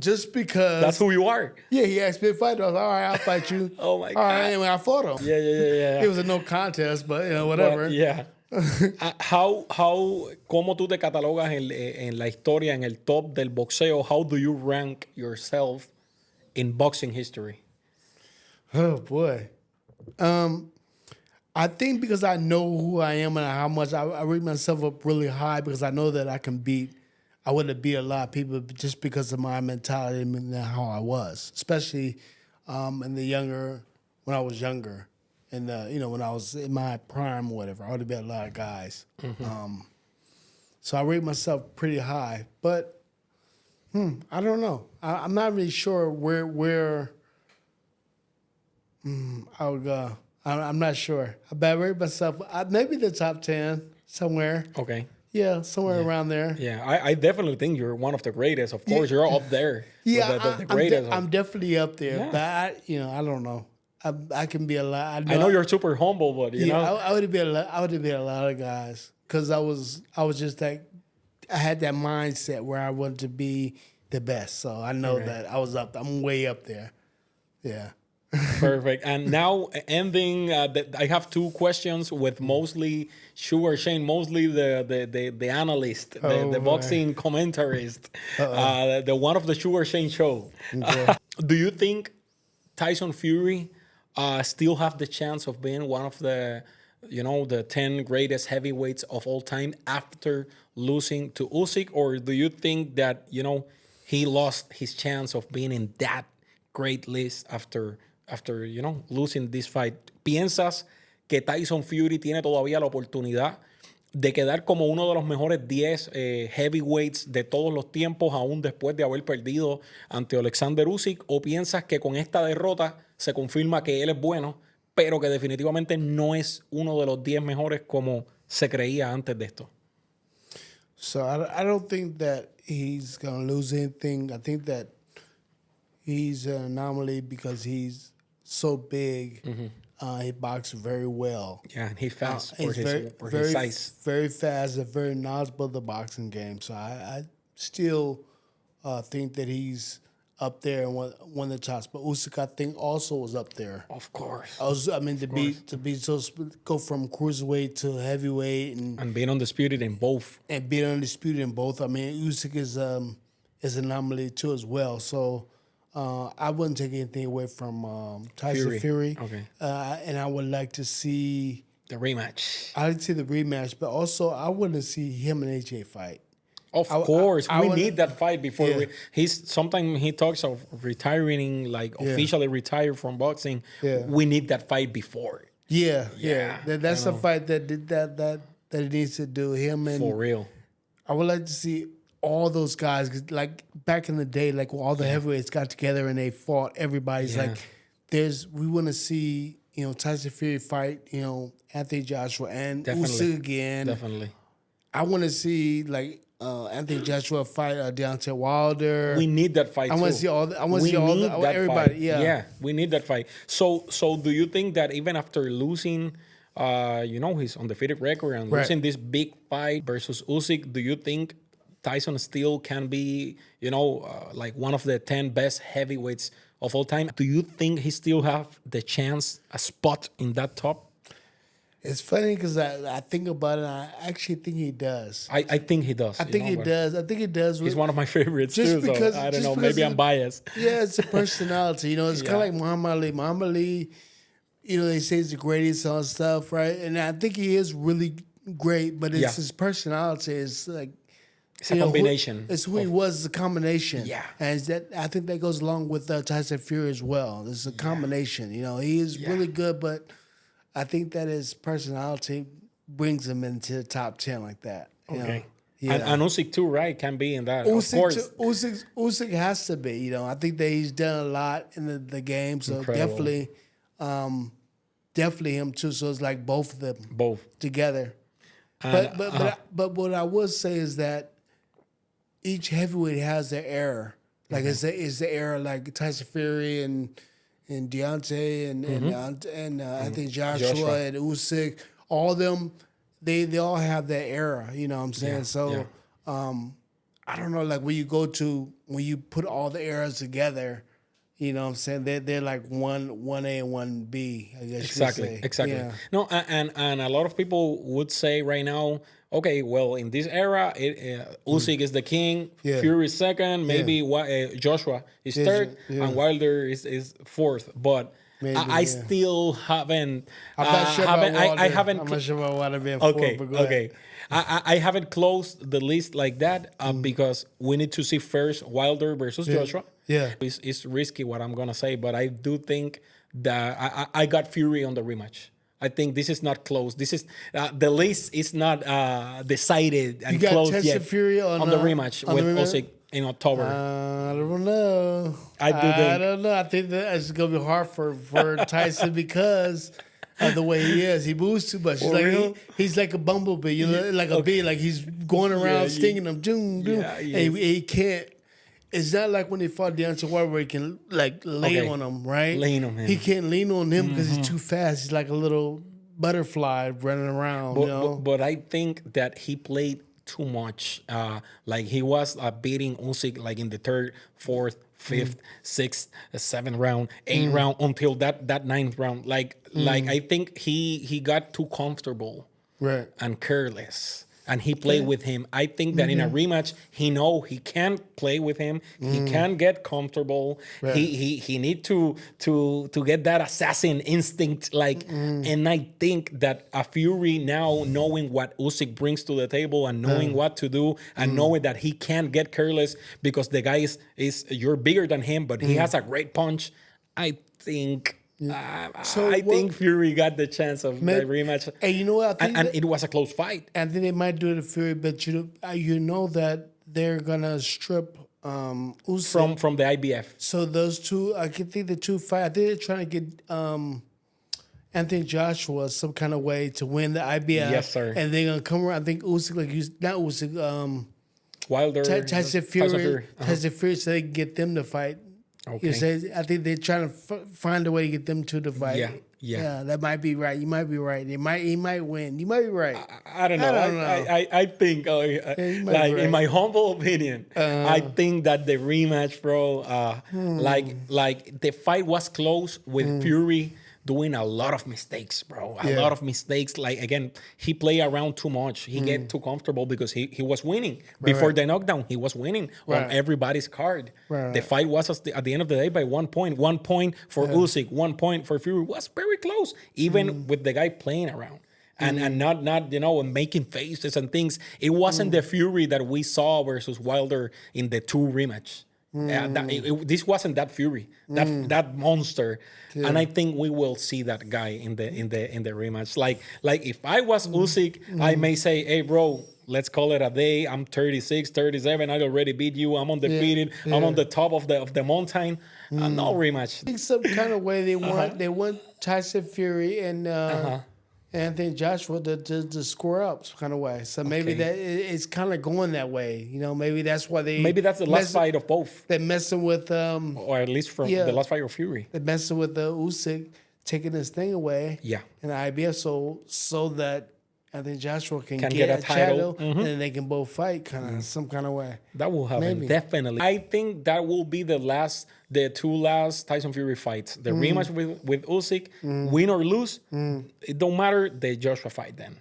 that's who you are. Yeah, he asked me to fight. I was like, "All right, I'll fight you." Oh my god! All right, anyway, I fought him. Yeah. It was a no contest, but whatever. But, ¿Cómo tú te catalogas en la historia, en el top del boxeo? How do you rank yourself in boxing history? Oh, boy. I think because I know who I am and how much I rate myself up really high because I know that I would have beat a lot of people just because of my mentality and how I was, especially when I was younger. And, when I was in my prime or whatever, I would have beat a lot of guys. Mm-hmm. So I rate myself pretty high. But, I don't know. I'm not really sure where I would go. I'm not sure. I rate myself maybe the top 10 somewhere. Okay. Yeah, somewhere around there. Yeah, I definitely think you're one of the greatest. Of course, you're up there. Yeah, the greatest. I'm definitely up there. Yeah. But, I don't know. I can be a lot. I know you're super humble, but you know, I would have been a lot of guys because I was just like I had that mindset where I wanted to be the best. So I know that I was up. I'm way up there. Yeah. Perfect. And now ending, I have two questions with Mosley, Shane Mosley, the analyst, the boxing commentarist, the one of the Shane show. Okay. Do you think Tyson Fury still have the chance of being one of the 10 greatest heavyweights of all time after losing to Usyk? Or do you think that, he lost his chance of being in that great list after losing this fight? ¿Piensas que Tyson Fury tiene todavía la oportunidad de quedar como uno de los mejores 10 heavyweights de todos los tiempos, aún después de haber perdido ante Alexander Usyk? ¿O piensas que con esta derrota se confirma que él es bueno, pero que definitivamente no es uno de los 10 mejores como se creía antes de esto? So I don't think that he's going to lose anything. I think that he's an anomaly because he's so big. Mm-hmm. He boxes very well. Yeah, and he's fast for his size. Very fast and very knowledgeable of the boxing game. So I still think that he's up there and one of the tops. But Usyk, I think, also was up there. Of course. To be so go from cruiserweight to heavyweight and being undisputed in both. And being undisputed in both. I mean, Usyk is an anomaly too as well. So. I wouldn't take anything away from Tyson Fury. Okay. And I would like to see the rematch. I'd like to see the rematch, but also I want to see him and AJ fight. Of course, we need that fight before sometimes he talks of retiring, like officially retired from boxing. Yeah. We need that fight before. Yeah. That's a fight that he needs to do. Him and for real. I would like to see all those guys, like back in the day, like when all the heavyweights got together and they fought, everybody's like, we want to see, Tyson Fury fight, Anthony Joshua and Usyk again. Definitely. I want to see Anthony Joshua fight Deontay Wilder. We need that fight. I want to see everybody. Fight. Yeah, we need that fight. So do you think that even after losing, his undefeated record and losing this big fight versus Usyk, do you think Tyson still can be, like one of the 10 best heavyweights of all time? Do you think he still have the chance, a spot in that top? It's funny because I think about it, and I actually think he does. I think he does. I think he does. He's one of my favorites too, so I don't know. Maybe I'm biased. Yeah, it's a personality. It's kind of like Muhammad Ali. Muhammad Ali, they say he's the greatest on stuff, right? And I think he is really great, but it's his personality is like it's a combination. It's who he was. It's a combination. Yeah, and I think that goes along with Tyson Fury as well. It's a combination. He is really good, but I think that his personality brings him into the top 10 like that. Okay. And Usyk too, right? Can be in that. Of course. Usyk has to be. I think that he's done a lot in the game. So definitely him too. So it's like both of them. Together. But what I would say is that each heavyweight has their era. Like it's the era like Tyson Fury and Deontay and I think Joshua and Usyk. All of them. They all have that era, you know what I'm saying? So I don't know, like when you put all the eras together, you know what I'm saying? They're like one A and one B, I guess you could say. Exactly. Yeah. No, and a lot of people would say right now, okay, well, in this era, Usyk is the king, Fury is second, maybe Joshua is third, and Wilder is fourth. But maybe, I still haven't. I'm not sure about Wilder. I haven't. I'm not sure about Wilder being fourth. Okay. I haven't closed the list like that because we need to see first Wilder versus Joshua. Yeah, it's risky what I'm gonna say, but I do think that I got Fury on the rematch. I think this is not close. This is the list is not decided and closed yet. Fury on the rematch with Usyk in October. I don't know. I don't know. I think that it's gonna be hard for Tyson because of the way he is. He moves too much. He's like a bumblebee, like a bee. Like he's going around stinging them. And he can't. It's not like when he fought Deontay Wilder where he can like lay on him, right? Lean on him. He can't lean on him because he's too fast. He's like a little butterfly running around. But I think that he played too much. Like he was beating Usyk like in the third, fourth, fifth, sixth, seventh round, eighth round until that ninth round. Like I think he got too comfortable, right, and careless. And he played with him. I think that in a rematch, he can't play with him. He can't get comfortable. Right. He need to get that assassin instinct. And I think that a Fury now knowing what Usyk brings to the table and knowing what to do and knowing that he can't get careless because the guy is you're bigger than him, but he has a great punch. I think. I think Fury got the chance of the rematch. And you know what? I think it was a close fight. And then they might do it to Fury, but you know that they're gonna strip Usyk from the IBF. So those two, I can think the two fight. I think they're trying to get Anthony Joshua some kind of way to win the IBF. Yes, sir. And they're gonna come around. I think Usyk, not Usyk, Wilder, Tyson Fury, so they can get them to fight. Okay. I think they're trying to find a way to get them to the fight. Yeah, that might be right. You might be right. He might win. You might be right. I don't know. I think, like in my humble opinion, I think that the rematch, bro, like the fight was close with Fury doing a lot of mistakes, bro. A lot of mistakes. Like, again, he played around too much. He get too comfortable because he was winning. Before the knockdown, he was winning on everybody's card. The fight was, at the end of the day, by 1 point. 1 point for Usyk, 1 point for Fury. It was very close, even with the guy playing around. And not making faces and things. It wasn't the Fury that we saw versus Wilder in the 2 rematch. This wasn't that Fury, that monster, and I think we will see that guy in the rematch. Like if I was Usyk, I may say, "Hey, bro, let's call it a day. I'm 36, 37. I already beat you. I'm undefeated. I'm on the top of the mountain. No rematch." I think some kind of way they want Tyson Fury and Anthony Joshua to square up some kind of way. So maybe that it's kind of going that way. Maybe that's why maybe that's the last fight of both. They're messing with or at least from the last fight of Fury. They're messing with the Usyk taking this thing away. Yeah. In the IBF, so that Anthony Joshua can get a title, and then they can both fight some kind of way. That will happen, definitely. I think that will be the 2 last Tyson Fury fights. The rematch with Usyk, win or lose, it don't matter. The Joshua fight then,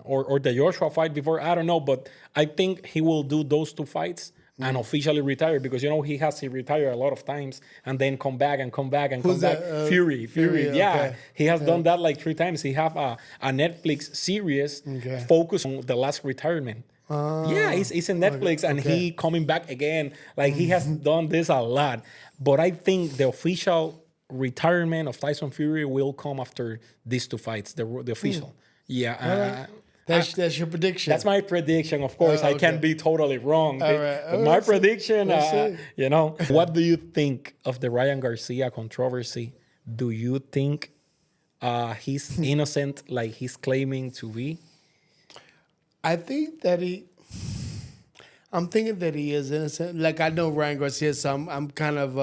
or the Joshua fight before. I don't know, but I think he will do those 2 fights, and officially retire, because he has to retire a lot of times and then come back and come back and Who's come back. that? Fury. Yeah, okay. he has done that like 3 times. He have a Netflix series focused on the last retirement. Yeah, it's in Netflix, and he coming back again. Like he has done this a lot. But I think the official retirement of Tyson Fury will come after these 2 fights, the official. Yeah. That's your prediction. That's my prediction. Of course, I can't be totally wrong. But my prediction, what do you think of the Ryan Garcia controversy? Do you think he's innocent like he's claiming to be? I think that I'm thinking that he is innocent. Like, I know Ryan Garcia, so I'm kind of,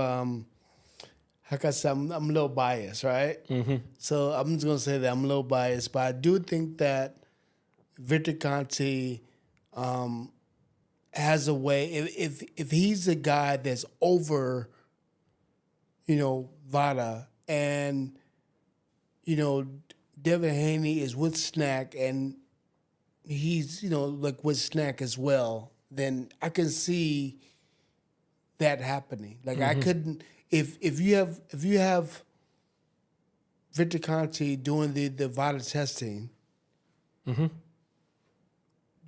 like I said, I'm a little biased, right? Mm-hmm. So I'm just going to say that I'm a little biased. But I do think that Victor Conte has a way. If he's a guy that's over, Vada, and, Devin Haney is with Snack, and he's, like with Snack as well, then I can see that happening. Like, I couldn't, if you have Victor Conte doing the VADA testing,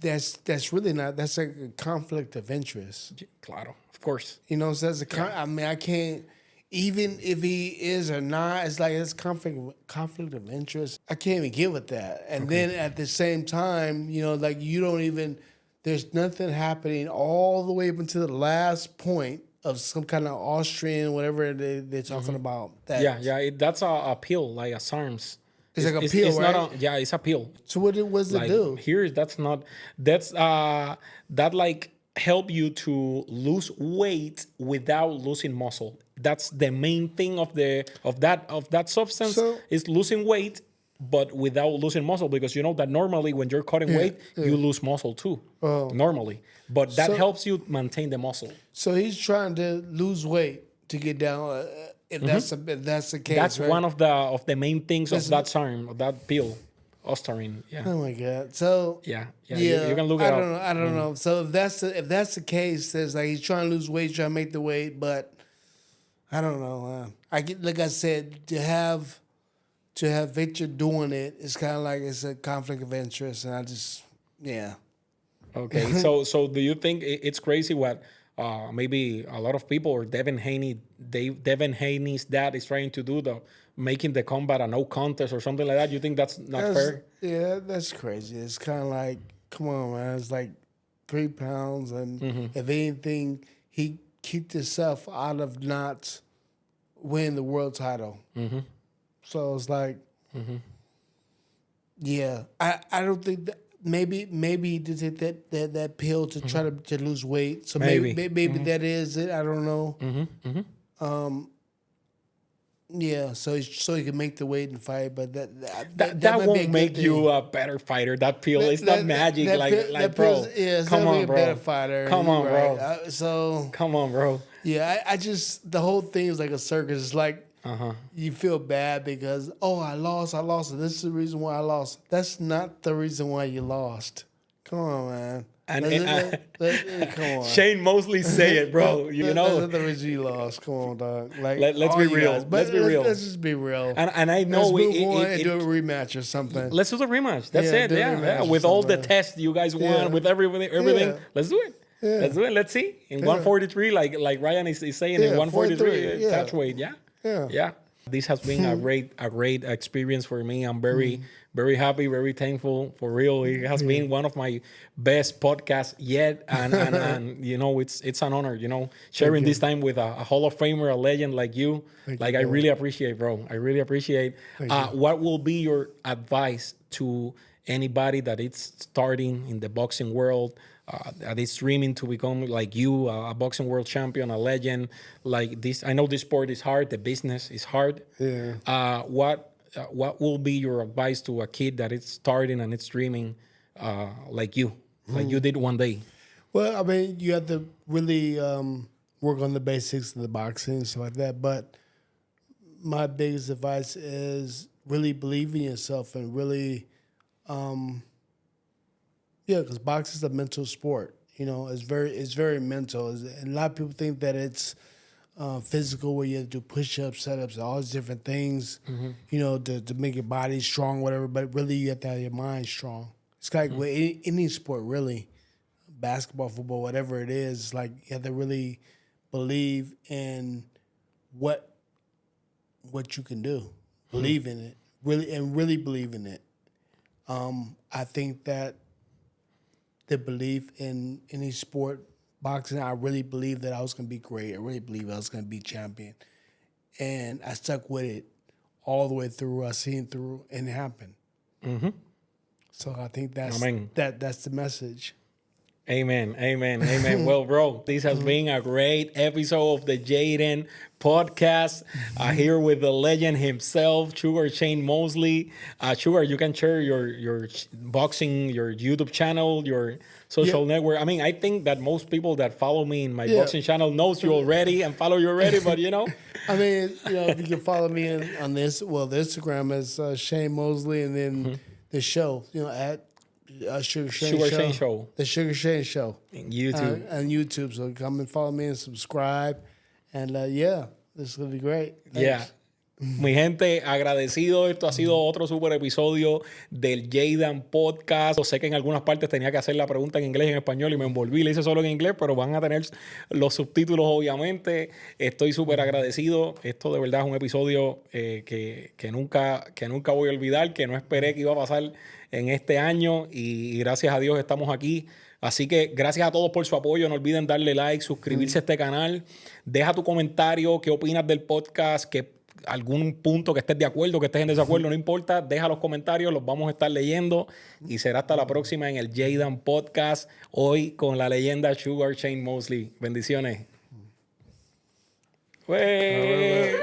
that's really not, that's like a conflict of interest. Claro, of course. So that's I mean, I can't, even if he is or not, it's like it's conflict of interest. I can't even get with that. And then at the same time, like you don't even, there's nothing happening all the way up until the last point of some kind of Austrian, whatever they're talking about. That. That's a appeal, like a SARMs. It's like a pill, right? It's a pill. So what does it do? Here, that like help you to lose weight without losing muscle. That's the main thing of that substance is losing weight, but without losing muscle, because you know that normally when you're cutting weight, you lose muscle too, normally. But that helps you maintain the muscle. So he's trying to lose weight to get down. If that's the case, that's right? one of the main things of that SARM, of that pill, Ostarine. Yeah. Oh my God. So yeah. You can look it up. I don't know. So if that's the case, there's like he's trying to lose weight, trying to make the weight, but I don't know. Like I said, to have Victor doing it, it's kind of like it's a conflict of interest, and I just Okay. so do you think it's crazy what? Maybe a lot of people, or Devin Haney's dad is trying to do, making the combat a no contest or something like that. You think that's not fair? Yeah, that's crazy. It's kind of like, come on, man. It's like 3 pounds, and if anything, he kept himself out of not winning the world title. So it's like, I don't think that. Maybe he did take that pill to try to lose weight. So maybe that is it. I don't know. So he can make the weight and fight, but that won't make you a better fighter. That pill is not magic. Bro. Come on, bro. Better fighter. Come on, bro. Come on, bro. Yeah, I just, the whole thing is like a circus. It's like, you feel bad because, I lost. And this is the reason why I lost. That's not the reason why you lost. Come on, man. Come on. Shane Mosley say it, bro. That's not the reason you lost. Come on, dog. Like, let's be real. Let's be real. Let's just be real. And I know let's move on and do a rematch or something. Let's do the rematch. That's it. Yeah. With all the tests you guys won, with everything. Let's do it. Yeah. Let's do it. Let's see. In 143, like Ryan is saying, in 143 catch weight. Yeah. This has been a great experience for me. I'm very happy, very thankful, for real. It has been one of my best podcasts yet, and it's an honor, sharing this time with a Hall of Famer, a legend like you. I really appreciate, bro. I really appreciate. What will be your advice to anybody that is starting in the boxing world? That is dreaming to become like you, a boxing world champion, a legend like this. I know this sport is hard. The business is hard. Yeah. What will be your advice to a kid that is starting and it's dreaming like you did one day? Well, I mean, you have to really work on the basics of the boxing and stuff like that. But my biggest advice is really believe in yourself and really... because boxing is a mental sport. You know, it's very mental. And a lot of people think that it's physical, where you have to do push-ups, set-ups, all these different things, you know, to make your body strong, whatever. But really, you have to have your mind strong. It's like with any sport, really, basketball, football, whatever it is. Like you have to really believe in what you can do, believe in it, really believe in it. I think that the belief in any sport, boxing, I really believed that I was going to be great. I really believed I was going to be champion. And I stuck with it all the way through. I seen it through, and it happened. So I think that's the message. Amen. Well, bro, this has been a great episode of the Jaydan Podcast. Here with the legend himself, Sugar Shane Mosley. Sugar, you can share your boxing, your YouTube channel, your social network. I mean, I think that most people that follow me in my boxing channel knows you already and follow you already, but you know. I mean, you know, if you can follow me on this, well, the Instagram is Shane Mosley, and then the show, you know, at Sugar Shane Show. The Sugar Shane Show. In YouTube. On YouTube. So come and follow me and subscribe. And this is going to be great. Thanks. Yeah. Mi gente, agradecido. Esto ha sido otro super episodio del Jaydan Podcast. Sé que en algunas partes tenía que hacer la pregunta en inglés y en español y me envolví. Le hice solo en inglés, pero van a tener los subtítulos, obviamente. Estoy súper agradecido. Esto de verdad es un episodio que nunca voy a olvidar, que no esperé que iba a pasar en este año y gracias a Dios estamos aquí. Así que gracias a todos por su apoyo. No olviden darle like, suscribirse a este canal. Deja tu comentario, qué opinas del podcast, que algún punto que estés de acuerdo, que estés en desacuerdo, no importa. Deja los comentarios, los vamos a estar leyendo. Y será hasta la próxima en el Jaydan Podcast. Hoy con la leyenda Sugar Shane Mosley. Bendiciones. ¡Wey!